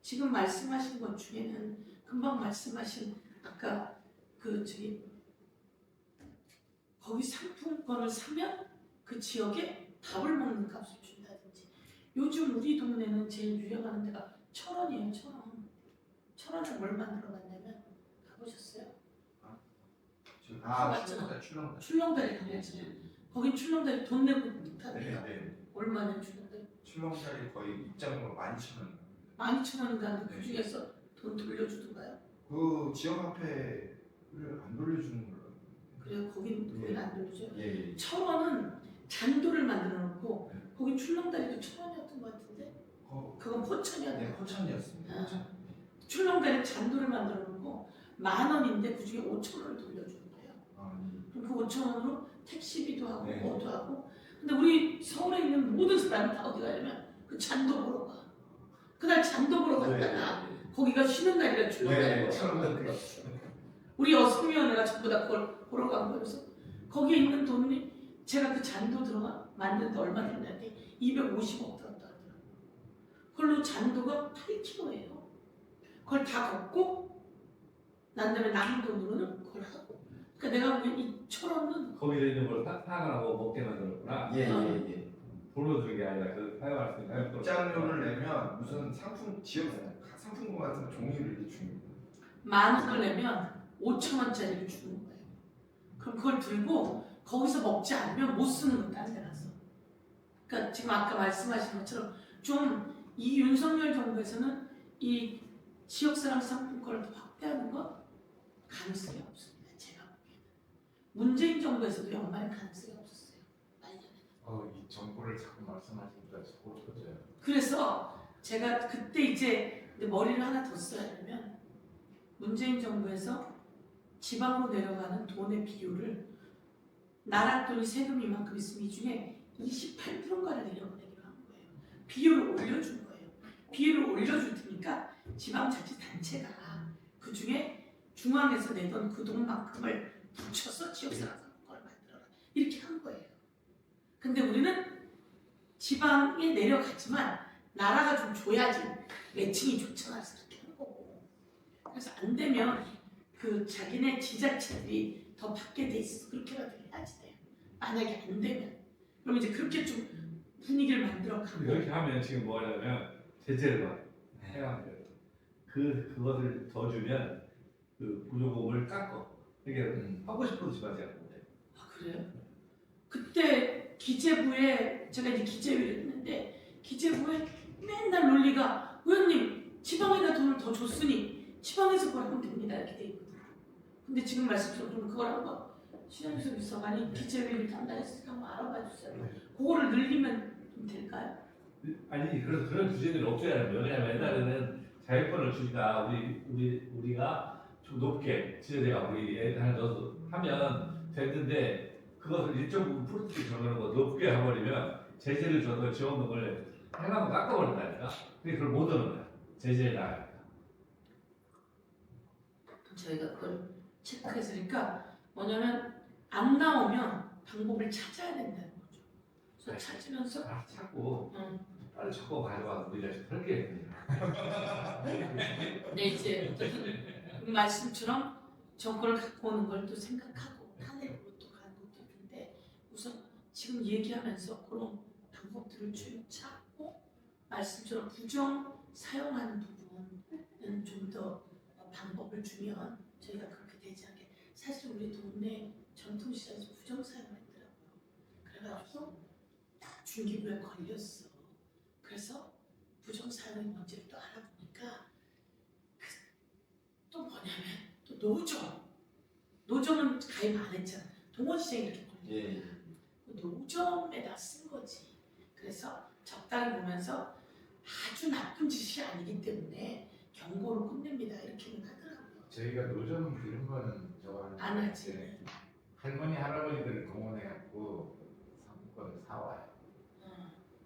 지금 말씀하신 것 중에는 금방 말씀하신 아까 그 거기 상품권을 사면 그 지역에 밥을 먹는 값을 준다든지 요즘 우리 동네는 제일 유행하는 데가 철원이에요. 철원에 뭘 만들어 놨냐면 가보셨어요? 출렁다리 가보셨어요? 거긴 출렁다리 돈 내고 타는데요. 얼마나 출렁다리? 출렁다리 거의 입장료가 12,000원. 12,000원인가 그 중에서 돈 돌려주던가요? 그 지역 화폐를 안 돌려주는 걸로. 그래요? 거긴 안 돌려줘요? 예. 철원은 잔도를 만들어 놓고 네. 거긴 출렁다리도 1,000원이었던 것 같은데 그건 포천이었던 네, 것 같아요. 포천이었습니다. 아. 출렁다리 잔도를 만들어 놓고 10,000원인데 그 중에 5,000원을 돌려주는 거예요. 그럼 그 5,000원으로 택시비도 하고 네. 뭐도 하고 근데 우리 서울에 있는 모든 사람이 다 어디 가냐면 그 잔도 보러 가. 그날 잔도 보러 갔다가 거기가 쉬는 날이라 출렁다리가 우리 여성위원회가 전부 다 그걸 보러 간 거여서 거기에 있는 돈이 제가 그 잔도 들어가 만드는데 얼마 들었는데 250억 들었다 하더라고요. 그걸로 잔도가 8kg예요. 그걸 다 걷고 난 다음에 남은 돈으로는 그걸 하고 그러니까 내가 보기엔 이 철원은 거기서 있는 걸 사가라고 먹게 만들었구나. 예. 돈으로 주는 게 아니라 그 사용할 수 있는 입장료를 내면 무슨 지역 상품권 같은 종이를 이렇게 줍니다. 10,000원을 내면 5,000원짜리를 주는 거예요. 그럼 그걸 들고 거기서 먹지 않으면 못 쓰는 거 딴 데 가서. 그러니까 지금 아까 말씀하신 것처럼 좀 이 윤석열 정부에서는 이 지역사랑 상품권을 더 확대하는 건 가능성이 없습니다. 제가 보기에는. 문재인 정부에서도 연말에 가능성이 없었어요. 말년에는. 이 정보를 자꾸 말씀하시니까 자꾸 터져요. 그래서 제가 그때 이제 머리를 하나 더 써야 되면 문재인 정부에서 지방으로 내려가는 돈의 비율을 나라 돈이 세금 이만큼 있으면 이 중에 28%인가를 내려보내기로 한 거예요. 비율을 올려준 거예요. 비율을 올려줄 테니까 지방자치단체가 그 중에 중앙에서 내던 그 돈만큼을 붙여서 지역사랑상권을 만들어라 이렇게 한 거예요. 근데 우리는 지방에 내려가지만 나라가 좀 줘야지 매칭이 좋잖아. 그래서 그렇게 한 거고. 그래서 안 되면 그 자기네 지자체들이 더 받게 돼 있어. 그렇게라도 해야지 돼요. 만약에 안 되면 그럼 이제 그렇게 좀 분위기를 만들어 가고 이렇게 하면 지금 뭐냐면 제재를 해야 돼요. 그것을 더 주면 그 보조금을 깎어. 이게 하고 싶어도 집하지 않는데. 아 그래요? 그때 기재부에 제가 이제 기재위를 했는데 기재부에 맨날 논리가 의원님 지방에다 돈을 더 줬으니 지방에서 그걸 하면 됩니다 이렇게 돼 있거든요. 근데 지금 말씀처럼 그걸 한번 신현수 비서관이 기재위를 담당했으니까 한번 알아봐 주세요. 그거를 늘리면 좀 될까요? 아니 그런 주제들이 없어야 해요. 왜냐하면 옛날에는 자율권을 주니까 우리가 좀 높게 지자체가 우리 애들 하나 넣어서 하면 됐는데 그것을 일정 부분 프로젝트 정하는 거 높게 해버리면 제재를 줘서 지원금을 해가면 깎아버린다니까. 근데 그걸 못 얻는 거야. 제재에 나가니까. 저희가 그걸 체크해서 그러니까 뭐냐면 안 나오면 방법을 찾아야 된다는 거죠. 그래서 찾으면서 아, 자꾸 응. 빨리 자꾸 가져와서 우리 자식 털게 네, 이제 어쨌든 그 말씀처럼 정권을 갖고 오는 걸 또 생각하고 탄핵으로 또 가는 것도 있는데 우선 지금 얘기하면서 그런 방법들을 좀 찾고 말씀처럼 부정 사용하는 부분은 좀 더 방법을 주면 저희가 그렇게 되지 않게 사실 우리 동네 전통시장에서 부정 사용했더라고요. 그래가지고 딱 중기부에 걸렸어. 그래서 부정 사용의 문제를 또 알아보니까 또 뭐냐면 또 노점은 가입 안 했잖아. 동원시장 이렇게 걸려. 예. 노점에다 쓴 거지. 그래서 적당히 보면서 아주 나쁜 짓이 아니기 때문에 경고로 끝냅니다. 이렇게는 하더라고요. 저희가 노점 이런 거는 저거 안 하지. 네. 할머니 할아버지들을 동원해갖고 상품권을 사와요.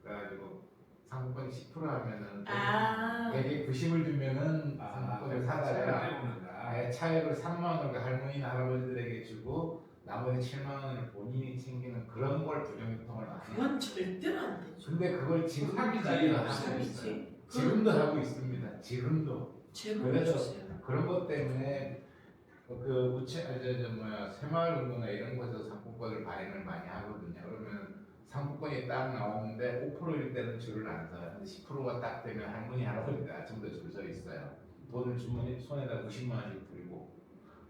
그래가지고 상품권이 10% 하면은 아. 대개 90을 주면은 상품권을 사다가 때문이다. 아예 차액을 3만 원을 할머니나 할아버지들에게 주고 나머지 7만 원을 본인이 챙기는 그런 걸 부정유통을 많이 해요. 그건 절대로 안 되죠. 근데 그걸 지금도 사기지. 하고 있어요. 사기지. 지금도 하고 있습니다. 지금도. 제보해 그래서 주세요. 그런 것 때문에 그 새마을 운동이나 이런 곳에서 상품권을 발행을 많이 하거든요. 그러면 상품권이 딱 나왔는데 5%일 때는 줄을 안 서요. 근데 10%가 딱 되면 할머니 할아버지들 아침부터 줄 서 있어요. 돈을 주머니 손에다 90만 원씩 들고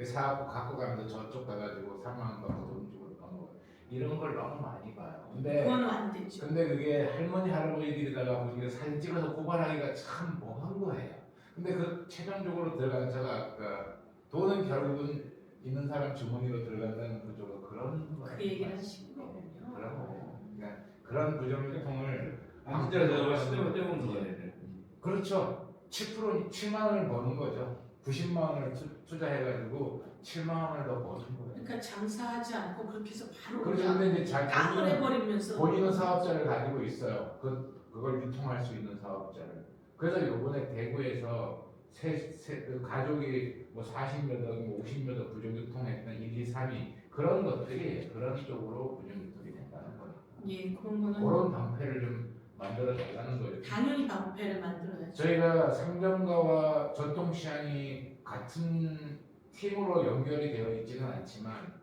사갖고 갖고 가면서 저쪽 가가지고 3만 원 갖고 돈 주고 넘어가요. 이런 걸 너무 많이 봐요. 그거는 안 되죠. 근데 그게 할머니 할아버지들에다가 우리가 사진 찍어서 고발하기가 참 뭐한 거예요. 근데 그 최종적으로 들어간 제가 아까 돈은 결국은 있는 사람 주머니로 들어간다는 구조가 그런 거예요. 그 얘기를 하신 거군요. 그런 거예요. 그러니까 그런 부정유통을 진짜 저 시대로 때우는 거네. 그렇죠. 7만 원을 버는 거죠. 90만 원을 투자해가지고 7만 원을 더 버는 거예요. 그러니까 장사하지 않고 그렇게 해서 바로 그렇죠. 그냥 근데 이제 깡을 해버리면서 본인은 사업자를 가지고 있어요. 그걸 유통할 수 있는 사업자를. 그래서 요번에 대구에서 그 가족이 뭐 40몇 억, 뭐 50몇 억 부정유통했던 1, 2, 3위 그런 것들이 그런 쪽으로 부정유통이 된다는 거예요. 예, 그런 거는 그런 방패를 좀 만들어 달라는 거예요. 당연히 방패를 만들어야죠. 저희가 상점가와 전통시장이 같은 팀으로 연결이 되어 있지는 않지만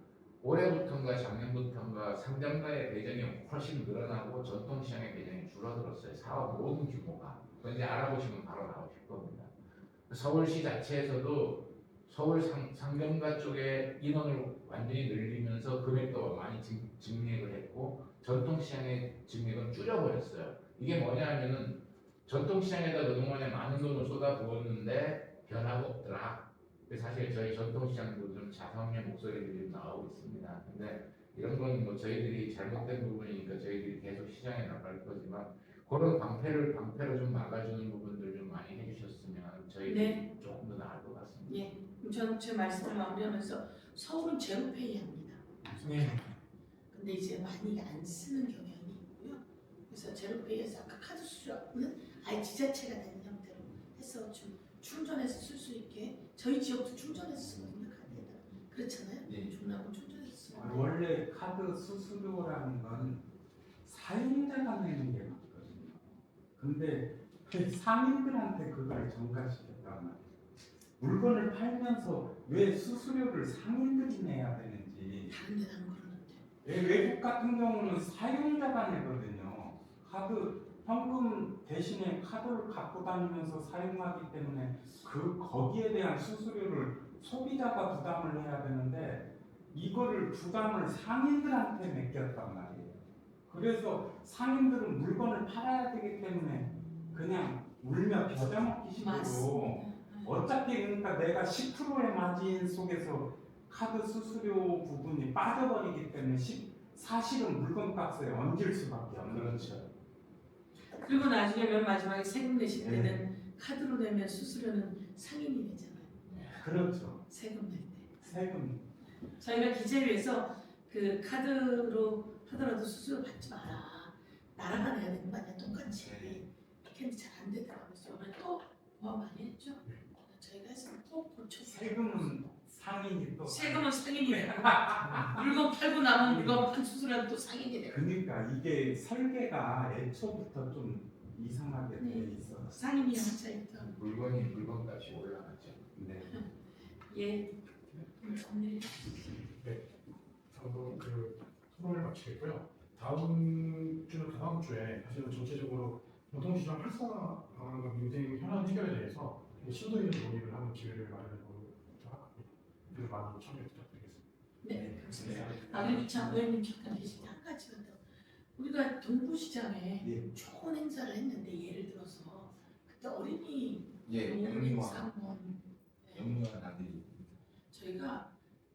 올해부터인가 작년부터인가 상점가의 매장이 훨씬 늘어나고 전통시장의 매장이 줄어들었어요. 사업 모든 규모가. 그거 이제 알아보시면 바로 나오실 겁니다. 서울시 자체에서도 서울 상점가 쪽에 인원을 완전히 늘리면서 금액도 많이 증액을 했고 전통시장의 증액은 줄여버렸어요. 이게 뭐냐 하면은 전통시장에다 그동안에 많은 돈을 쏟아부었는데 변화가 없더라. 사실 저희 전통시장도 좀 자성의 목소리들이 좀 나오고 있습니다. 근데 이런 건 뭐 저희들이 잘못된 부분이니까 저희들이 계속 시장에 나갈 거지만 그런 방패로 좀 막아주는 부분들 좀 많이 해주셨으면 저희들이 네. 조금 더 나을 것 같습니다. 예, 저는 제 말씀을 마무리하면서 서울은 제로페이 합니다. 네. 근데 이제 많이 안 쓰는 경향이 있고요. 그래서 제로페이에서 아까 카드 수수료는 아예 지자체가 되는 형태로 해서 좀 충전해서 쓸 수 있게 저희 지역도 충전해서 쓰거든요. 카드에다. 그렇잖아요. 예. 중랑구 충전해서 쓰고. 원래 카드 수수료라는 건 사용자가 내는 게 맞거든요. 근데 그 상인들한테 그걸 전가시켰단 말이에요. 물건을 팔면서 왜 수수료를 상인들이 내야 되는지. 다른 데는 안 그러는데. 외국 같은 경우는 사용자가 내거든요. 카드 현금 대신에 카드를 갖고 다니면서 사용하기 때문에 거기에 대한 수수료를 소비자가 부담을 해야 되는데 이거를 부담을 상인들한테 맡겼단 말이에요. 그래서 상인들은 물건을 팔아야 되기 때문에 그냥 울며 겨자 먹기 식으로 맞습니다. 어차피 그러니까 내가 10%의 마진 속에서 카드 수수료 부분이 빠져버리기 때문에 사실은 물건값에 얹을 수밖에 없는 그렇죠. 그리고 나중에 맨 마지막에 세금 내실 때는 카드로 내면 수수료는 상인이 내잖아요. 그렇죠. 세금 낼 때. 세금. 저희가 기재위에서 그 카드로 하더라도 수수료 받지 마라. 나라가 내야 되는 거 아니야 똑같이. 이렇게 했는데 잘 안 되더라고요. 그래서 이번에 또 뭐 많이 했죠. 저희가 해서 또 고쳐. 세금은 상인이 또 세금은 상인이 되고 물건 팔고 남은 물건 판 수수료는 또 상인이 되고 그러니까 이게 설계가 애초부터 좀 이상하게 돼 네. 있어. 상인이 한차이부터 물건이 물건값이 올라가죠. 네. 예. 정리. 저도 그 토론을 마치겠고요. 다음 주는 다음 주에 사실은 전체적으로 노동시장 활성화와 민생 현안 해결에 대해서 심도 있는 논의를 하는 기회를 마련해보고 그 많은 참여 부탁드리겠습니다. 네, 감사합니다. 아 그리고 참 의원님 잠깐 계실 때 한 가지만 더. 우리가 동부시장에 예. 좋은 행사를 했는데 예를 들어서 그때 어린이 예, 용인 영유아 상원 영유아 나들이. 저희가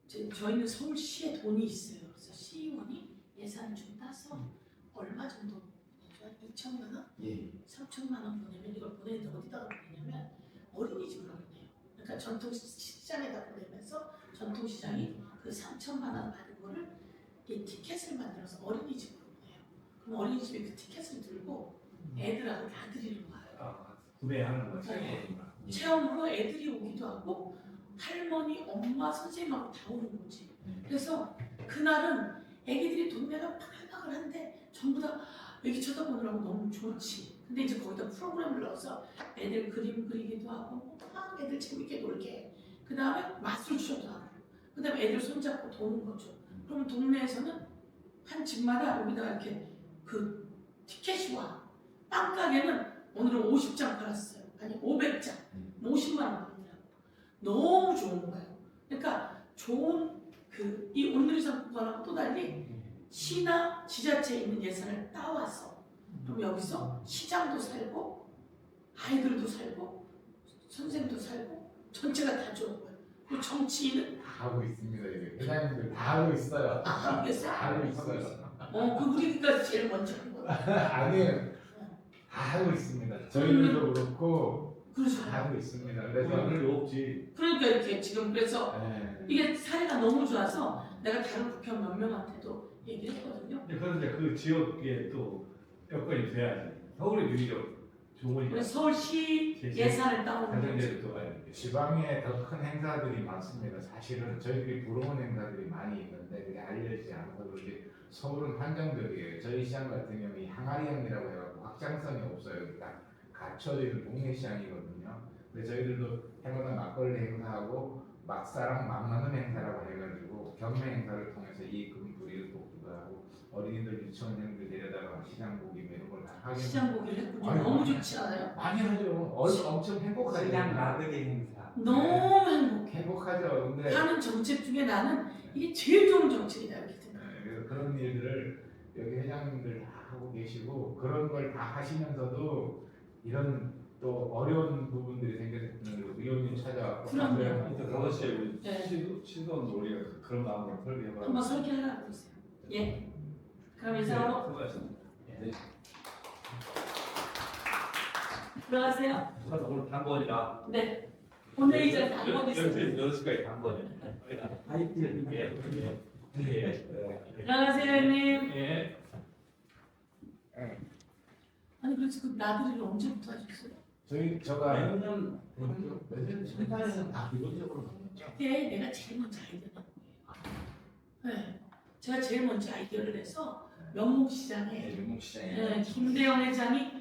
저희는 서울시에 돈이 있어요. 그래서 시의원이 예산을 좀 따서 얼마 정도 내죠? 2천만 원, 예. 3천만 원 보내면 이걸 보내는데 어디다가 보내냐면 어린이집으로 보내요. 그러니까 전통시장에다 보내면서 전통시장이 그 3천만 원 받은 거를 이 티켓을 만들어서 어린이집으로 보내요. 그럼 어린이집이 그 티켓을 들고 애들하고 나들이를 가요. 구매하는 거죠. 체험으로 애들이 오기도 하고 할머니, 엄마, 선생님하고 다 오는 거지. 그래서 그날은 애기들이 동네가 바글바글한데 전부 다 애기 쳐다보느라고 너무 좋지. 근데 이제 거기다 프로그램을 넣어서 애들 그림 그리기도 하고 막 애들 재밌게 놀게. 그 다음에 맛술 쇼도 하고 그 다음에 애들 손잡고 도는 거죠. 그러면 동네에서는 한 집마다 여기다가 이렇게 그 티켓이 와. 빵가게는 오늘은 50장 팔았어요. 아니 500장. 50만 원 받더라고. 너무 좋은 거예요. 그러니까 좋은 이 온누리 상품권하고 또 달리 시나 지자체에 있는 예산을 따와서 그럼 여기서 시장도 살고 아이들도 살고 선생도 살고 전체가 다 좋은 거예요. 그리고 정치인은 다 하고 있습니다. 이게 회장님들 다 하고 있어요. 다 하겠어요. 다 하고 있어요. 그 우리가 제일 먼저 한 거예요. 아니에요. 다 하고 있습니다. 저희들도 그렇고 그렇죠. 다 하고 있습니다. 그래서 그럴 리 없지. 그러니까 이렇게 지금 그래서 네. 이게 사례가 너무 좋아서 내가 다른 국회의원 몇 명한테도 얘기를 했거든요. 그런데 그 지역에 또 여건이 돼야지. 서울의 유일력 좋으니까. 그래서 서울시 예산을 따오는 거죠. 가정제를 또 가야 돼. 지방에 더 큰 행사들이 많습니다. 사실은 저희들이 부러운 행사들이 많이 있는데 그게 알려지지 않아서 그렇지 서울은 한정적이에요. 저희 시장 같은 경우는 항아리형이라고 해갖고 확장성이 없어요. 딱 갇혀져 있는 동네 시장이거든요. 근데 저희들도 해마다 막걸리 행사하고 막사랑 막나눔 행사라고 해가지고 경매 행사를 통해서 이익금 불이익 돕기도 하고 어린이들 유치원생들 데려다가 시장 보기 뭐 이런 걸 다 하게 시장 보기를 했군요. 아니, 너무 좋지 않아요? 많이 하죠. 엄청 행복하죠. 시장 나들이 행사. 너무 행복해. 행복하죠. 근데 하는 정책 중에 나는 이게 제일 좋은 정책이다 이렇게 생각해요. 네, 그래서 그런 일들을 여기 회장님들 다 하고 계시고 그런 걸 다 하시면서도 이런 또 어려운 부분들이 생겼을 때 의원님 찾아왔고 그럼요. 그래서 그것이 우리 네. 시도는 우리가 그런 마음으로 설계해봐. 한번 설계하라고 그러세요. 예. 그럼 이상으로 수고하셨습니다. 네. 들어가세요. 오늘 단번이라. 네. 오늘 이제 단번 있어요. 10시까지 단번이야. 들어가세요, 형님. 예. 아니 그래서 그 나들이를 언제부터 하셨어요? 저가 매년 신사에서는 다 기본적으로 그때 내가 제일 먼저 아이디어를 낸 거예요. 네. 제가 제일 먼저 아이디어를 내서 명목시장에 네, 명목시장에 김대영 회장이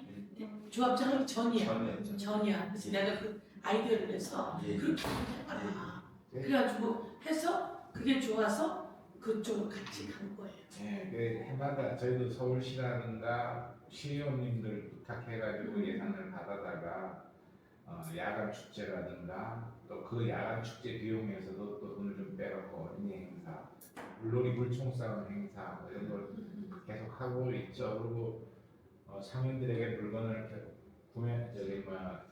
조합장 하기 전이야. 전에 전이야. 그래서 내가 그 아이디어를 내서 예. 그렇게 해봐라. 그래가지고 해서 그게 좋아서 그쪽으로 같이 간 거예요. 네, 그 해마다 저희도 서울시라든가 시의원님들 부탁해가지고 예산을 받아다가 야간 축제라든가 또 그 야간 축제 비용에서도 또 돈을 좀 빼갖고 어린이 행사, 물놀이 물총싸움 행사 뭐 이런 걸 계속 하고 있죠. 그리고 상인들에게 물건을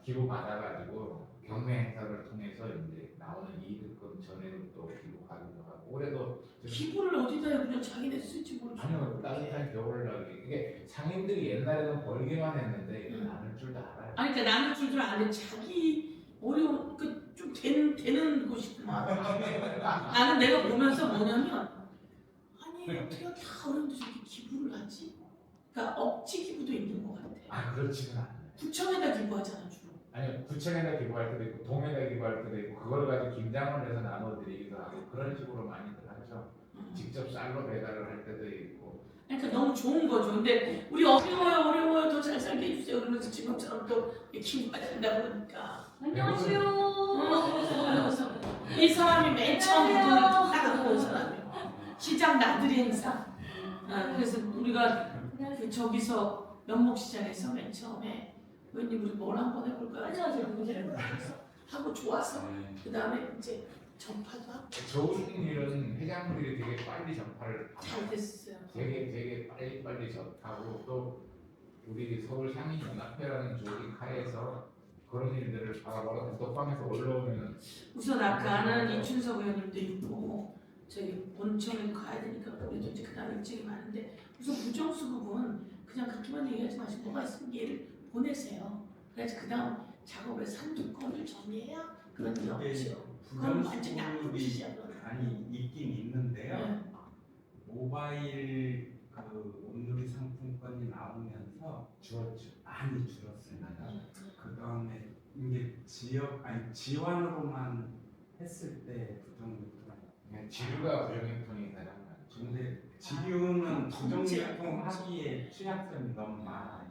기부 받아가지고 경매 행사를 통해서 이제 나오는 이익금 전에는 또 기부하기도 하고 올해도 기부를 어디다 해 그냥 자기네 쓸지 모르죠. 아니요 따뜻한 겨울나기 이게 상인들이 옛날에는 벌기만 했는데 이거 나눌 줄도 알아요. 아니 그러니까 나눌 줄도 아는데 자기 어려운 그좀 되는 곳이구만. 나는 내가 보면서 뭐냐면 아니 어떻게 다 어른들 저렇게 기부를 하지? 그러니까 억지 기부도 있는 것 같아. 아 그렇지는 않아요. 구청에다 기부하잖아 주로. 아니 구청에다 기부할 때도 있고 동에다 기부할 때도 있고 그걸 가지고 김장을 해서 나눠드리기도 하고 그런 식으로 많이들 하죠. 직접 쌀로 배달을 할 때도 있고. 그러니까 너무 좋은 거죠. 근데 우리 어려워요 더 잘 살게 해주세요 그러면서 지금처럼 또 기부 받는다 그러니까 그래서 이 사람이 맨 처음부터 딱 온 사람이에요. 시장 나들이 행사. 그래서 우리가 그 저기서 면목시장에서 맨 처음에 왠지 우리 뭘 한번 해볼까 하고 좋아서 네. 그 다음에 이제 전파도 하고 좋은 일은 회장들이 되게 빨리 전파를 잘 됐어요. 되게 빨리 접하고 또 우리 서울 상인연합회라는 조직 하에서 그런 일들을 바로 단톡방에서 올라오면은 우선 아까는 이춘석 의원님도 있고 저기 본청에도 가야 되니까 우리도 이제 그다음 일정이 많은데 우선 부정수급은 그냥 그렇게만 얘기하지 마시고 뭐가 있으면 얘를 보내세요. 그래야지 그다음 작업을 산두건을 정리해야 그런 일 없죠. 그건 완전히 나쁜 짓이야. 그건. 아니 있긴 있는데요. 네. 모바일 그 온누리 상품권이 나오면서 줄었죠. 많이 줄었습니다. 그 다음에 이게 지원으로만 했을 때 부정유통. 그냥 지류가 부정유통이 가장 많죠. 근데 지류는 통제. 부정유통 하기에 취약점이 너무 많아요.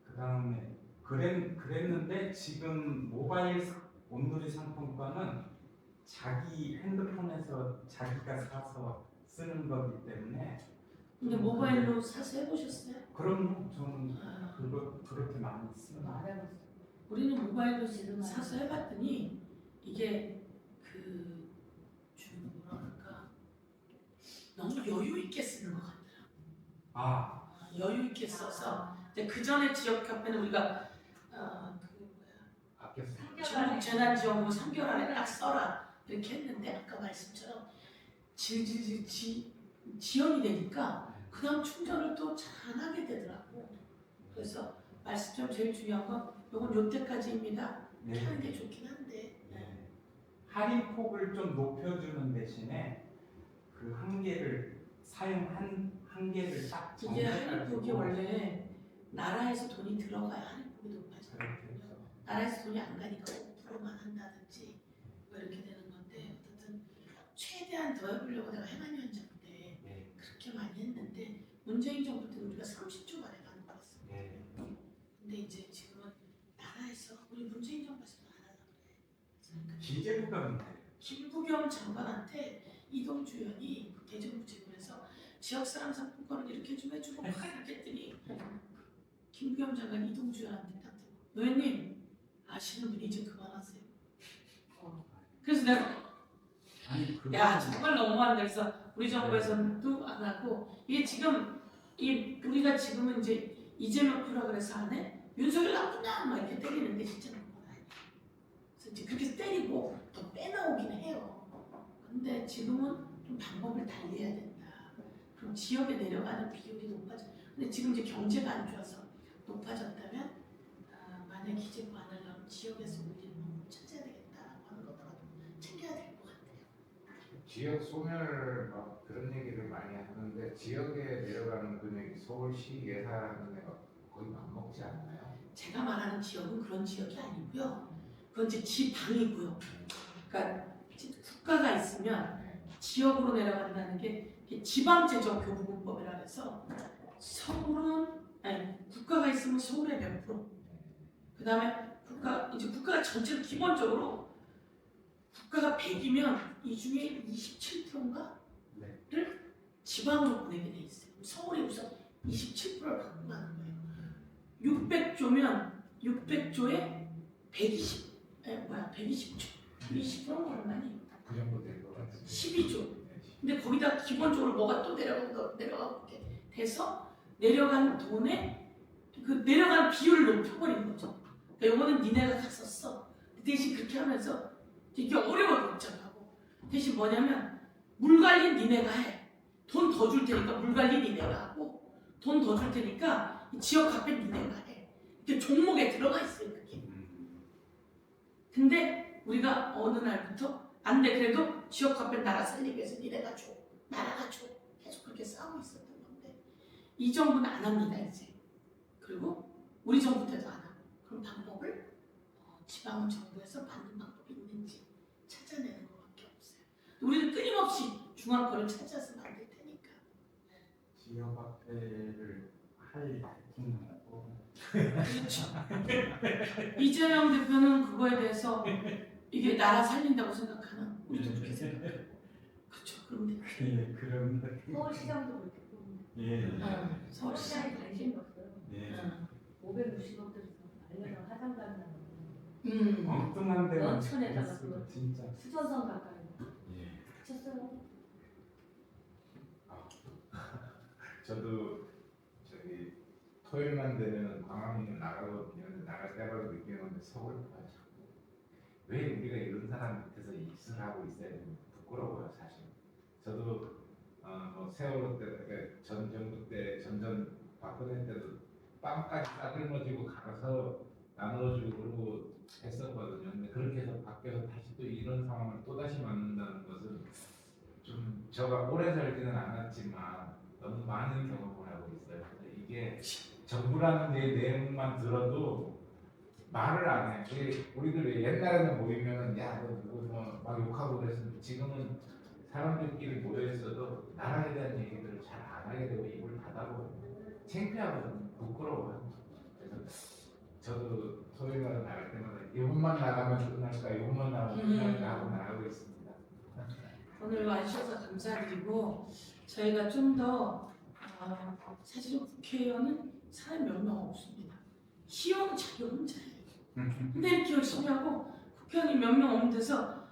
그 다음에 그랬는데 지금 모바일 온누리 상품권은 자기 핸드폰에서 자기가 사서 쓰는 거기 때문에. 근데 모바일로 사서 해보셨어요? 그럼 저는 그렇게 많이 씁니다. 우리는 모바일로 사서 해봤더니 이게 뭐라 그럴까 너무 여유 있게 쓰는 것 같더라고. 여유 있게 써서 그 전에 지역 카페는 우리가 아꼈어요. 전국 재난지원금 3개월 안에 딱 써라 이렇게 했는데 아까 말씀처럼 지연이 되니까 그 다음 충전을 또 잘 안 하게 되더라고. 그래서 말씀처럼 제일 중요한 건 요건 요때까지입니다. 이렇게 하는 게 좋긴 한데 네. 할인폭을 좀 높여주는 대신에 그 한계를 한계를 딱 이게 정해가지고 할인폭이 원래 나라에서 돈이 들어가야 할인폭이 높아져요. 그렇게 나라에서 돈이 안 가니까 5%만 한다든지 뭐 이렇게 되는 건데 어쨌든 최대한 더 해보려고 내가 해만 위원장 때 네. 그렇게 많이 했는데 문재인 정부 때 우리가 30조 만에 가는 거였어. 네. 근데 이제 지금은 나라에서 우리 문재인 정부에서도 안 하려고 그래. 기재부가 김부겸 장관한테 이동주 의원이 대전부 지구에서 지역사랑 상품권을 이렇게 좀 해주고 막 이렇게 했더니 김부겸 장관이 이동주 의원한테 딱 들고 의원님 아시는 분이 이제 그만하세요. 그래서 내가 야 정말 너무한다. 그래서 우리 정부에서는 또 안 하고 이게 지금 우리가 지금은 이제 이재명 표라 그래서 안 해? 윤석열 나쁘냐 막 이렇게 때리는데 진짜 그건 아니야. 그래서 이제 그렇게 때리고 또 빼나오긴 해요. 근데 지금은 좀 방법을 달리해야 된다. 그럼 지역에 내려가는 비용이 높아져. 근데 지금 이제 경제가 안 좋아서 높아졌다면 만약 기재부 안 하려면 지역에서 우리는 뭐 찾아야 되겠다라고 하는 거더라도 챙겨야 될 것 같아요. 지역 소멸 막 그런 얘기를 많이 하는데 지역에 내려가는 금액이 서울시 예산에 거의 맞먹지 않나요? 제가 말하는 지역은 그런 지역이 아니고요. 그건 이제 지방이고요. 그러니까 국가가 있으면 지역으로 내려간다는 게 지방재정교부금법이라 해서 국가가 있으면 서울의 몇 프로. 그 다음에 국가가 전체로 기본적으로 국가가 100이면 이 중에 27%인가를 지방으로 보내게 돼 있어요. 서울이 우선 27%를 갖고 가는 거예요. 600조면 600조에 120조. 20%는 얼마니? 그 정도 될 것 같은데. 12조. 근데 거기다 기본적으로 뭐가 또 내려가고 이렇게 돼서 내려간 돈에 그 내려간 비율을 높여버리는 거죠. 그러니까 요거는 니네가 갔었어. 대신 그렇게 하면서 되게 어려워요 복잡하고. 대신 뭐냐면 물 관리 니네가 해. 돈 더 줄 테니까 물 관리 니네가 하고 돈 더 줄 테니까 지역 카페 니네가 해. 이렇게 종목에 들어가 있어요 그게. 근데 우리가 어느 날부터 안 돼. 그래도 지역 카페 나라 살리기 위해서 니네가 줘. 나라가 줘. 계속 그렇게 싸우고 있었던 건데 이 정부는 안 합니다 이제. 그리고 우리 정부 때도 안 하고. 그럼 방법을 지방은 정부에서 받는 방법이 있는지 찾아내는 것밖에 없어요. 우리는 끊임없이 중앙 거를 찾아서 만들 테니까. 지역 화폐를 할 대통령하고 그렇죠. 이재명 대표는 그거에 대해서 이게 나라 살린다고 생각하나? 우리도 그렇게 생각해요. 그렇죠. 그런데 예, 그런 서울시장도 그렇게 보면 예, 서울시장 서울시장에 관심이 없어요. 예. 560억 들여서 알려면 화장 간다는 엉뚱한 데만 연천에다가 있어요, 그거. 진짜. 수전선 가까이 예. 붙였어요. 저도 저기 토요일만 되면 광화문 나가거든요. 나갈 때마다 느끼는데 서울과 자꾸 왜 우리가 이런 사람 밑에서 일을 하고 있어야 되는 부끄러워요 사실. 저도 뭐 세월호 때 그러니까 전 정부 때 전전 박근혜 때도 빵까지 싸들머지고 가서 나눠주고 그러고 했었거든요. 근데 그렇게 해서 밖에서 다시 또 이런 상황을 또 다시 만난다는 것은 좀 제가 오래 살지는 않았지만 너무 많은 경험을 하고 있어요. 근데 이게 정부라는 내용만 들어도 말을 안 해. 우리들 옛날에는 모이면 야너 누구 막 욕하고 그랬는데 지금은 사람들끼리 모여 있어도 나라에 대한 얘기들을 잘 안 하게 되고 입을 닫아버려요. 창피하거든요. 부끄러워요. 그래서 저도 토요일마다 나갈 때마다 이것만 나가면 끝날까 이것만 나가면 끝날까 하고 나가고 있습니다. 오늘 와주셔서 감사드리고 저희가 좀 더 사실 국회의원은 사람이 몇 명 없습니다. 시의원은 자기 혼자예요. 근데 이렇게 열심히 하고 국회의원이 몇 명 없는 데서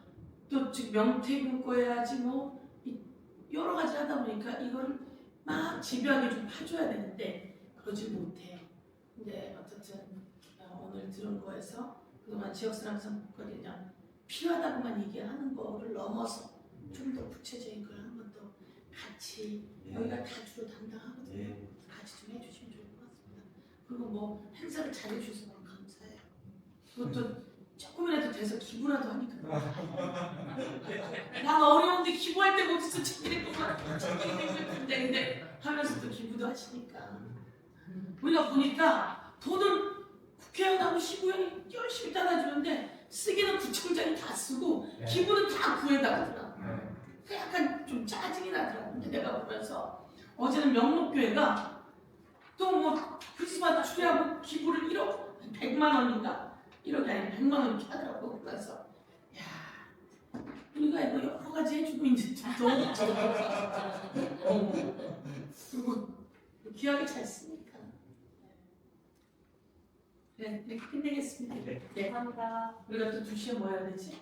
또 지금 명태균 거 해야지 뭐 여러 가지 하다 보니까 이거를 막 집요하게 좀 파줘야 되는데 그러지 못해요. 근데 어쨌든 오늘 들은 거에서 그동안 지역사랑 선거에 그냥 필요하다고만 얘기하는 거를 넘어서 좀 더 구체적인 걸 한 번 더 같이 여기가 다 주로 담당하거든요. 예. 같이 좀 해주시면 좋을 것 같습니다. 그리고 뭐 행사를 잘해주셔서 너무 감사해요. 그것도 조금이라도 돼서 기부라도 하니까. 난 어려운데 기부할 때가 어딨어. 챙기는 건데 근데 하면서 또 기부도 하시니까. 우리가 보니까 돈은 국회의원하고 시의원이 열심히 따라주는데 쓰기는 구청장이 다 쓰고 기부는 다 구에다 하더라. 그 약간 좀 짜증이 나더라고. 근데 내가 보면서 어제는 명록교회가 또 뭐 크리스마스 추리하고 기부를 1억 100만 원인가? 1억이 아니라 100만 원 이렇게 하더라고. 그래서 야 우리가 이거 여러 가지 해주고 이제 좀 너무 그리고 귀하게 잘 쓰니까. 네, 네 끝내겠습니다. 네. 감사합니다. 우리가 또 2시에 뭐 해야 되지?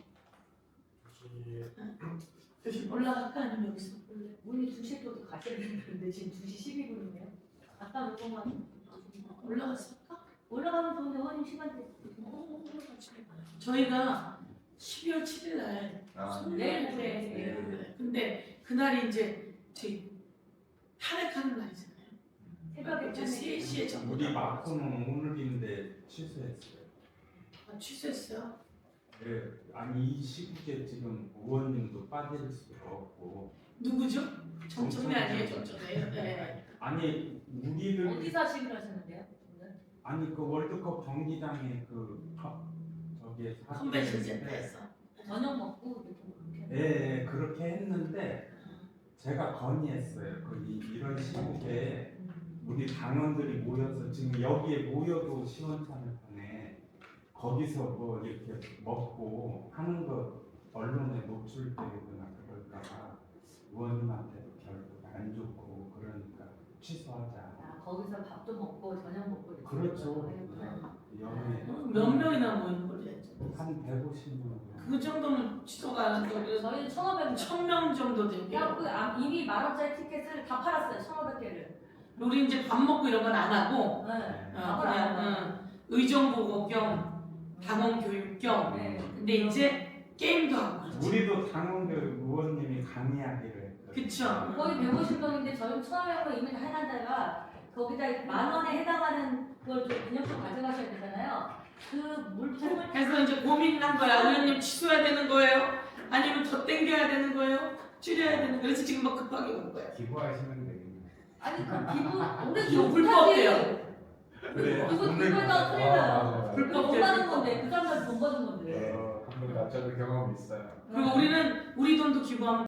혹시 올라갈까 아니면 여기서 볼래? 우리 2시에 또 가셔야 되는데 지금 2시 12분이네요. 아까 녹음한 올라갔을까? 올라가면 좋은데 허님 시간대. 저희가 12월 7일 날 네, 네. 근데 그날이 이제 저희 탈핵하는 날이잖아요. 새벽에 이제 3시에 전부 우리 다 마코는 오늘인데 취소했어요. 취소했어요. 네, 아니 이 시국에 지금 의원님도 빠질 수가 없고 누구죠? 정청래 아니에요, 정청래. 네. 아니 우리를 어디서 하시기로 하셨는데요? 오늘? 아니 그 월드컵 경기장에 저기 컨벤션 센터에서. 저녁 먹고 이렇게 예, 그렇게 했는데 제가 건의했어요. 이런 시국에 우리 당원들이 모여서 지금 여기에 모여도 시원찮을텐데 거기서 뭐 이렇게 먹고 하는 거 언론에 노출되거나 그럴까봐 의원님한테도 결국 안 좋고 그러니까 취소하자. 아, 거기서 밥도 먹고 저녁 먹고 이렇게 그렇죠. 하겠구나. 여기 몇 명이나 모이는 걸로 했죠? 한 150명. 그 정도면 취소가 안 되고 저희는 1,500명. 1000명 정도 되고 이미 10,000원짜리 티켓을 다 팔았어요. 1,500개를. 우리 이제 밥 먹고 이런 건 안 하고 네. 그냥 의정보고 겸 당원 교육 겸 네. 근데 이제 게임도 하고 그렇지. 우리도 당원들 의원님이 강의하기로 했거든요. 그쵸. 거의 150명인데 저희는 1,500명 이미 다 해놨 데가 거기다 10,000원에 해당하는 그걸 좀 기념품 가져가셔야 되잖아요. 그 물품을 그래서 이제 고민을 한 거야. 의원님 취소해야 되는 거예요? 아니면 더 땡겨야 되는 거예요? 줄여야 되는 거예요? 그래서 지금 막 급하게 온 거야. 기부하시면 되겠네요. 아니 그 기부 우리 이거 불법이에요. 그래. 이거 그거에다 틀려요. 불법 돈 받은 건데 그 사람들 돈 받은 건데. 한번 저도 경험이 있어요. 그리고 우리는 우리 돈도 기부하면